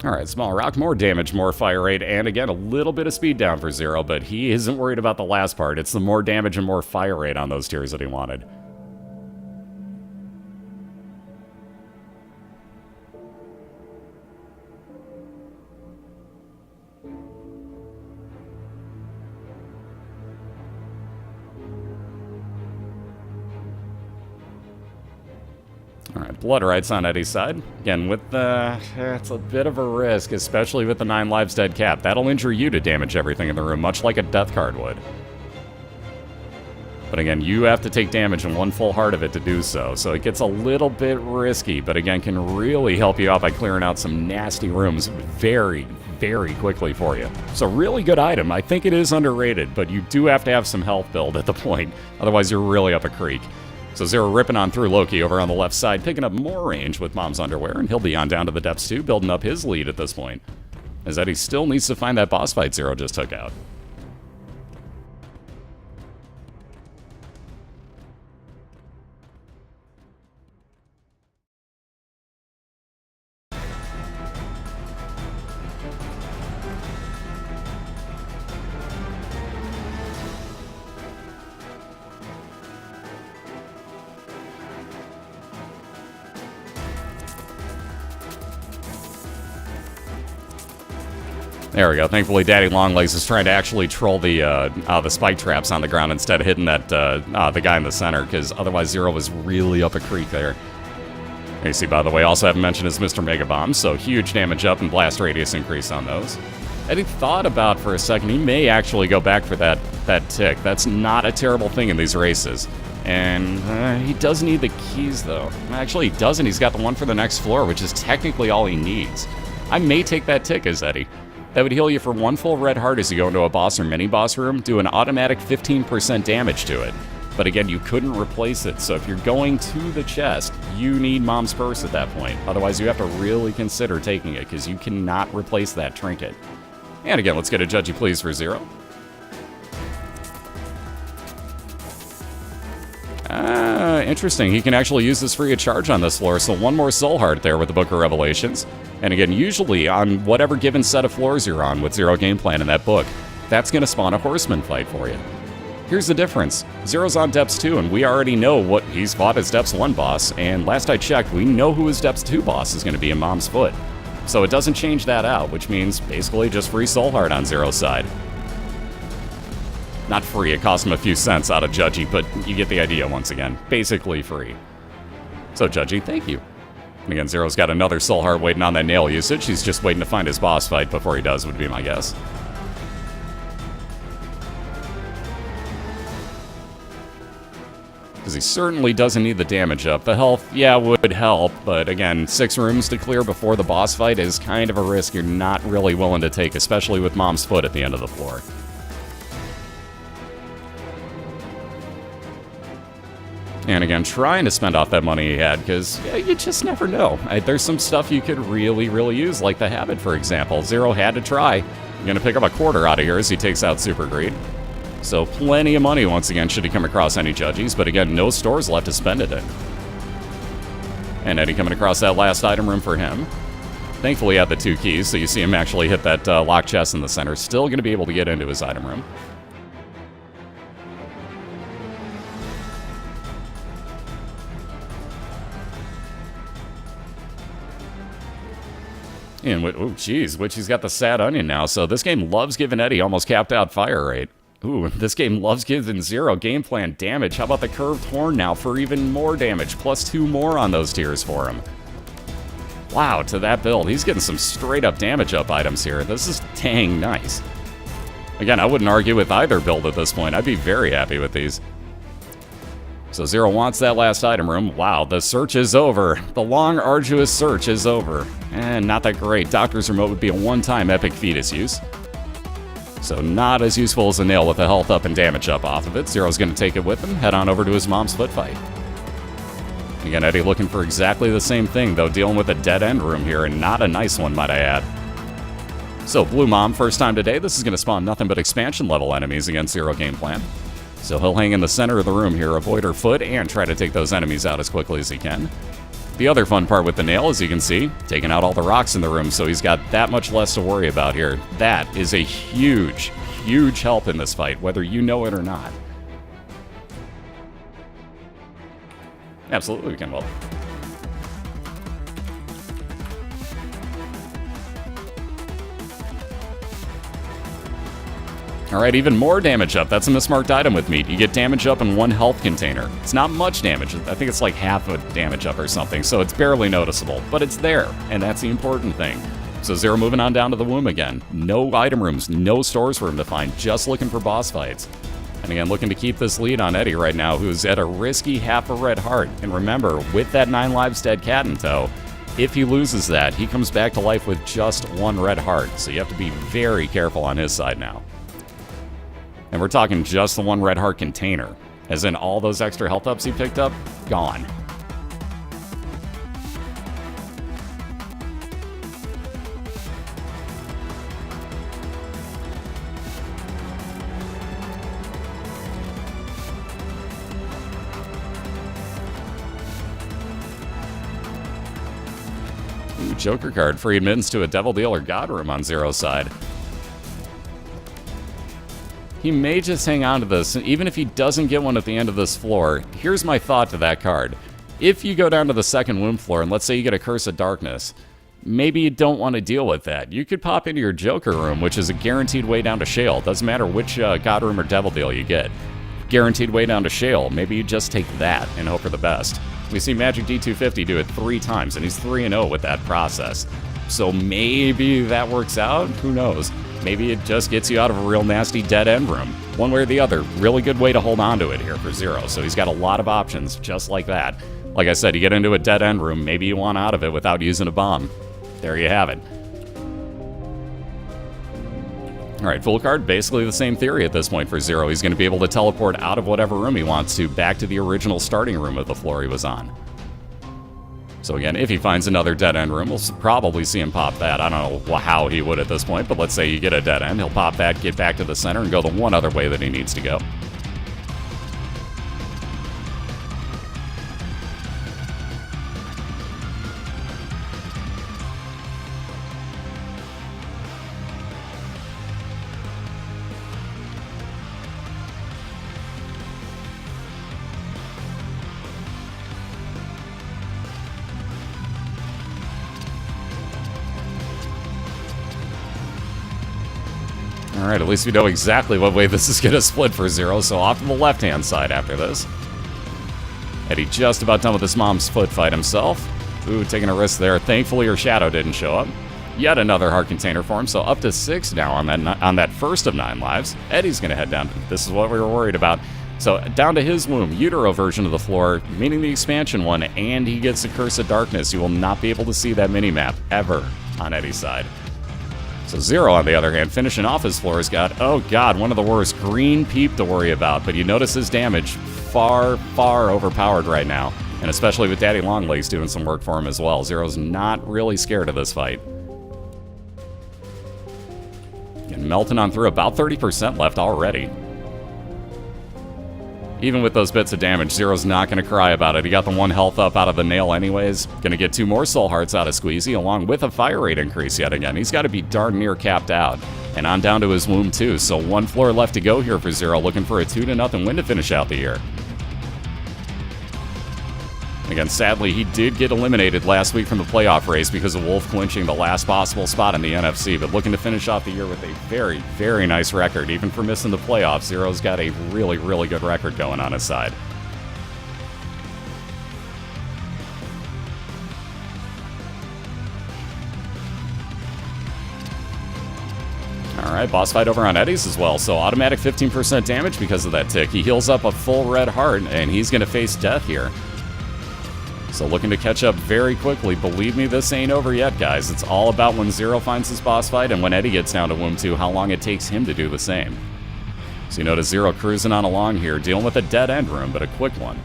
Alright, small rock, more damage, more fire rate, and again, a little bit of speed down for Zero, but he isn't worried about the last part. It's the more damage and more fire rate on those tiers that he wanted. Alright, Blood Rights on Eddie's side. Again, with the... it's a bit of a risk, especially with the 9 lives dead cap. That'll injure you to damage everything in the room, much like a death card would. But again, you have to take damage in 1 full heart of it to do so. So it gets a little bit risky, but again, can really help you out by clearing out some nasty rooms very, very quickly for you. So really good item. I think it is underrated, but you do have to have some health build at the point. Otherwise, you're really up a creek. So Zero ripping on through Loki over on the left side, picking up more range with Mom's Underwear, and he'll be on down to the depths too, building up his lead at this point. As Eddie still needs to find that boss fight Zero just took out. There we go. Thankfully, Daddy Longlegs is trying to actually troll the spike traps on the ground instead of hitting that the guy in the center, because otherwise Zero was really up a creek there. You see, by the way, also haven't mentioned his Mr. Mega Bomb, so huge damage up and blast radius increase on those. Eddie thought about for a second he may actually go back for that tick. That's not a terrible thing in these races. And he does need the keys, though. Actually, he doesn't. He's got the one for the next floor, which is technically all he needs. I may take that tick as Eddie. That would heal you for 1 full red heart as you go into a boss or mini-boss room, do an automatic 15% damage to it. But again, you couldn't replace it, so if you're going to the chest, you need Mom's Purse at that point. Otherwise, you have to really consider taking it, because you cannot replace that trinket. And again, let's get a Judgy Please for Zero. Interesting. He can actually use this free of charge on this floor, so one more soul heart there with the Book of Revelations. And again, usually on whatever given set of floors you're on with ZeroGamePlan in that book, that's going to spawn a Horseman fight for you. Here's the difference. Zero's on Depths 2, and we already know what he's fought as Depths 1 boss, and last I checked, we know who his Depths 2 boss is going to be in Mom's Foot. So it doesn't change that out, which means basically just free soul heart on Zero's side. Not free, it cost him a few cents out of Judgy, but you get the idea once again. Basically free. So Judgy, thank you. And again, Zero's got another soul heart waiting on that nail usage. He's just waiting to find his boss fight before he does, would be my guess. Because he certainly doesn't need the damage up. The health, yeah, would help, but again, 6 rooms to clear before the boss fight is kind of a risk you're not really willing to take, especially with Mom's Foot at the end of the floor. And again, trying to spend off that money he had, because you just never know. There's some stuff you could really, really use, like the Habit, for example. Zero had to try. I'm going to pick up a quarter out of here as he takes out Super Greed. So plenty of money, once again, should he come across any Judgies, but again, no stores left to spend it in. And Eddie coming across that last item room for him. Thankfully, he had the 2 keys, so you see him actually hit that locked chest in the center. Still going to be able to get into his item room. And, oh, geez, Witchy's got the sad onion now, so this game loves giving Eddie almost capped out fire rate. Ooh, this game loves giving ZeroGamePlan damage. How about the curved horn now for even more damage, plus 2 more on those tiers for him. Wow, to that build, he's getting some straight-up damage-up items here. This is dang nice. Again, I wouldn't argue with either build at this point. I'd be very happy with these. So Zero wants that last item room. Wow, the search is over. The long, arduous search is over. And not that great. Doctor's Remote would be a one-time epic fetus use. So not as useful as a nail with the health up and damage up off of it. Zero's going to take it with him, head on over to his Mom's Foot fight. Again, Eddie looking for exactly the same thing, though dealing with a dead-end room here, and not a nice one, might I add. So Blue Mom, first time today, this is going to spawn nothing but expansion-level enemies against ZeroGamePlan. So he'll hang in the center of the room here, avoid her foot, and try to take those enemies out as quickly as he can. The other fun part with the nail, as you can see, taking out all the rocks in the room, so he's got that much less to worry about here. That is a huge, huge help in this fight, whether you know it or not. Absolutely, we can, well. Alright, even more damage up. That's a mismarked item with meat. You get damage up in 1 health container. It's not much damage. I think it's like half a damage up or something, so it's barely noticeable. But it's there, and that's the important thing. So Zero moving on down to the womb again. No item rooms, no stores for him to find, just looking for boss fights. And again, looking to keep this lead on Eddie right now, who's at a risky half a red heart. And remember, with that 9 lives dead cat in tow, if he loses that, he comes back to life with just 1 red heart. So you have to be very careful on his side now. And we're talking just the 1 red heart container. As in all those extra health ups he picked up, gone. Ooh, Joker card. Free admittance to a Devil Dealer God Room on Zero's side. He may just hang on to this, and even if he doesn't get one at the end of this floor, here's my thought to that card. If you go down to the second womb floor, and let's say you get a Curse of Darkness, maybe you don't want to deal with that. You could pop into your Joker room, which is a guaranteed way down to Shale. Doesn't matter which God Room or Devil Deal you get. Guaranteed way down to Shale. Maybe you just take that and hope for the best. We see Magic D250 do it 3 times, and he's 3-0 with that process. So maybe that works out? Who knows? Maybe it just gets you out of a real nasty dead-end room. One way or the other, really good way to hold on to it here for Zero. So he's got a lot of options just like that. Like I said, you get into a dead-end room, maybe you want out of it without using a bomb. There you have it. Alright, full card, basically the same theory at this point for Zero. He's going to be able to teleport out of whatever room he wants to back to the original starting room of the floor he was on. So again, if he finds another dead-end room, we'll probably see him pop that. I don't know how he would at this point, but let's say you get a dead end, he'll pop that, get back to the center, and go the one other way that he needs to go. Alright, at least we know exactly what way this is going to split for Zero, so off to the left-hand side after this. Eddie just about done with this mom's foot fight himself. Ooh, taking a risk there. Thankfully, her shadow didn't show up. Yet another heart container for him, so up to 6 now on that first of 9 lives. Eddie's going to head down. This is what we were worried about. So down to his womb, Utero version of the floor, meaning the expansion one, and he gets the Curse of Darkness. You will not be able to see that mini-map ever on Eddie's side. So Zero, on the other hand, finishing off his floor, has got, oh god, one of the worst, Green Peep to worry about. But you notice his damage far, far overpowered right now. And especially with Daddy Longlegs doing some work for him as well. Zero's not really scared of this fight. And melting on through, about 30% left already. Even with those bits of damage, Zero's not going to cry about it. He got the 1 health up out of the nail anyways. Going to get 2 more soul hearts out of Squeezy, along with a fire rate increase yet again. He's got to be darn near capped out. And on down to his womb too, so 1 floor left to go here for Zero, looking for a 2-0 win to finish out the year. Again, sadly, he did get eliminated last week from the playoff race because of Wolf clinching the last possible spot in the NFC, but looking to finish off the year with a very, very nice record. Even for missing the playoffs, Zero's got a really, really good record going on his side. Alright, boss fight over on Eddie's as well, so automatic 15% damage because of that tick. He heals up a full red heart, and he's going to face death here. So looking to catch up very quickly. Believe me, this ain't over yet, guys. It's all about when Zero finds his boss fight and when Eddie gets down to Womb 2, how long it takes him to do the same. So you notice Zero cruising on along here, dealing with a dead-end room, but a quick one.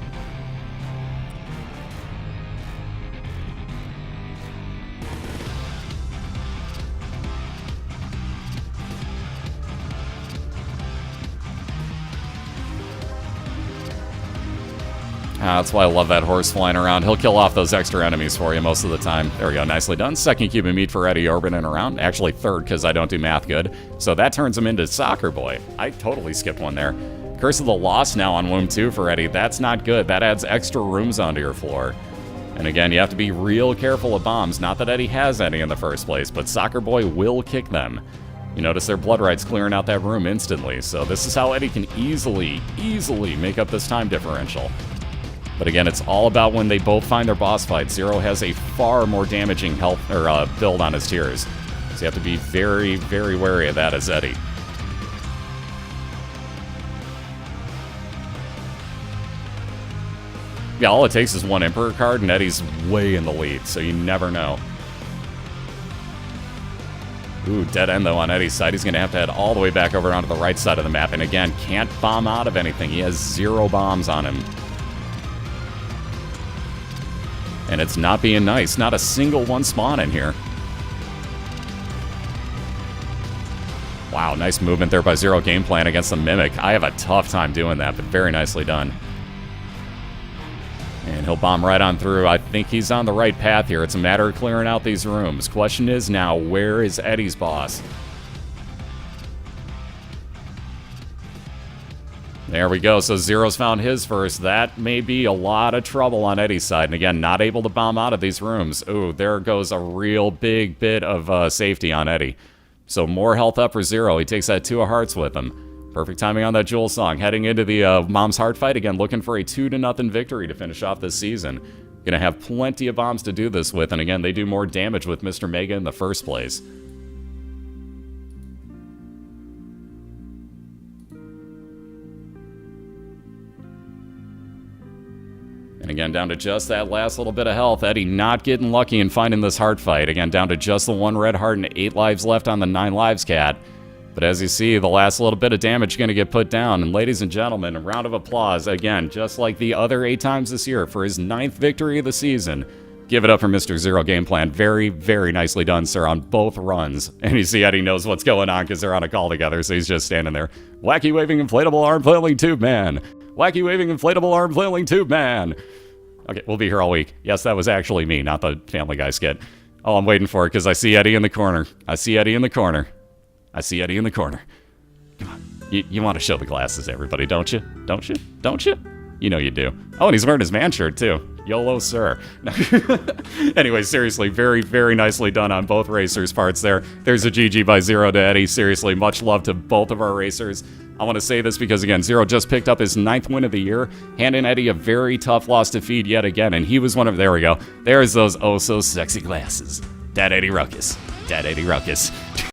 That's why I love that horse flying around. He'll kill off those extra enemies for you most of the time. There we go, nicely done. Second cube of meat for Eddie orbiting around. Actually third, because I don't do math good. So that turns him into Soccer Boy. I totally skipped one there. Curse of the Lost now on Womb 2 for Eddie. That's not good. That adds extra rooms onto your floor. And again, you have to be real careful of bombs. Not that Eddie has any in the first place, but Soccer Boy will kick them. You notice their blood rights clearing out that room instantly. So this is how Eddie can easily make up this time differential. But again, it's all about when they both find their boss fight. Zero has a far more damaging health or build on his tiers. So you have to be very, very wary of that as Eddie. Yeah, all it takes is 1 Emperor card, and Eddie's way in the lead, so you never know. Ooh, dead end though on Eddie's side. He's going to have to head all the way back over onto the right side of the map. And again, can't bomb out of anything. He has 0 bombs on him. And it's not being nice. Not a single one spawn in here. Wow, nice movement there by ZeroGamePlan against the Mimic. I have a tough time doing that, but very nicely done. And he'll bomb right on through. I think he's on the right path here. It's a matter of clearing out these rooms. Question is now, where is Eddie's boss? There we go. So Zero's found his first. That may be a lot of trouble on Eddie's side. And again, not able to bomb out of these rooms. Ooh, there goes a real big bit of safety on Eddie. So more health up for Zero. He takes that 2 of hearts with him. Perfect timing on that Jewel song. Heading into the Mom's Heart fight. Again, looking for a 2-0 victory to finish off this season. Gonna have plenty of bombs to do this with. And again, they do more damage with Mr. Mega in the first place. And again, down to just that last little bit of health. Eddie not getting lucky and finding this heart fight. Again, down to just the 1 red heart and 8 lives left on the 9 lives cat. But as you see, the last little bit of damage going to get put down. And ladies and gentlemen, a round of applause, again, just like the other 8 times this year, for his 9th victory of the season. Give it up for Mr. ZeroGamePlan. Very, very nicely done, sir, on both runs. And you see Eddie knows what's going on because they're on a call together, so he's just standing there. Wacky waving inflatable arm flailing tube man. Wacky waving inflatable arm flailing tube man. Okay, we'll be here all week. Yes, that was actually me, not the Family Guy skit. Oh, I'm waiting for it because I see Eddie in the corner. I see Eddie in the corner. I see Eddie in the corner. Come on. You want to show the glasses, everybody, don't you? Don't you? Don't you? You know you do. Oh, and he's wearing his man shirt, too. YOLO, sir. Anyway, seriously, very, very nicely done on both racers' parts there. There's a GG by Zero to Eddie. Seriously, much love to both of our racers. I want to say this because, again, Zero just picked up his 9th win of the year, handing Eddie a very tough loss to feed yet again, and he was one of... There we go. There's those oh-so-sexy glasses. Dad EddieRuckus. Dad EddieRuckus.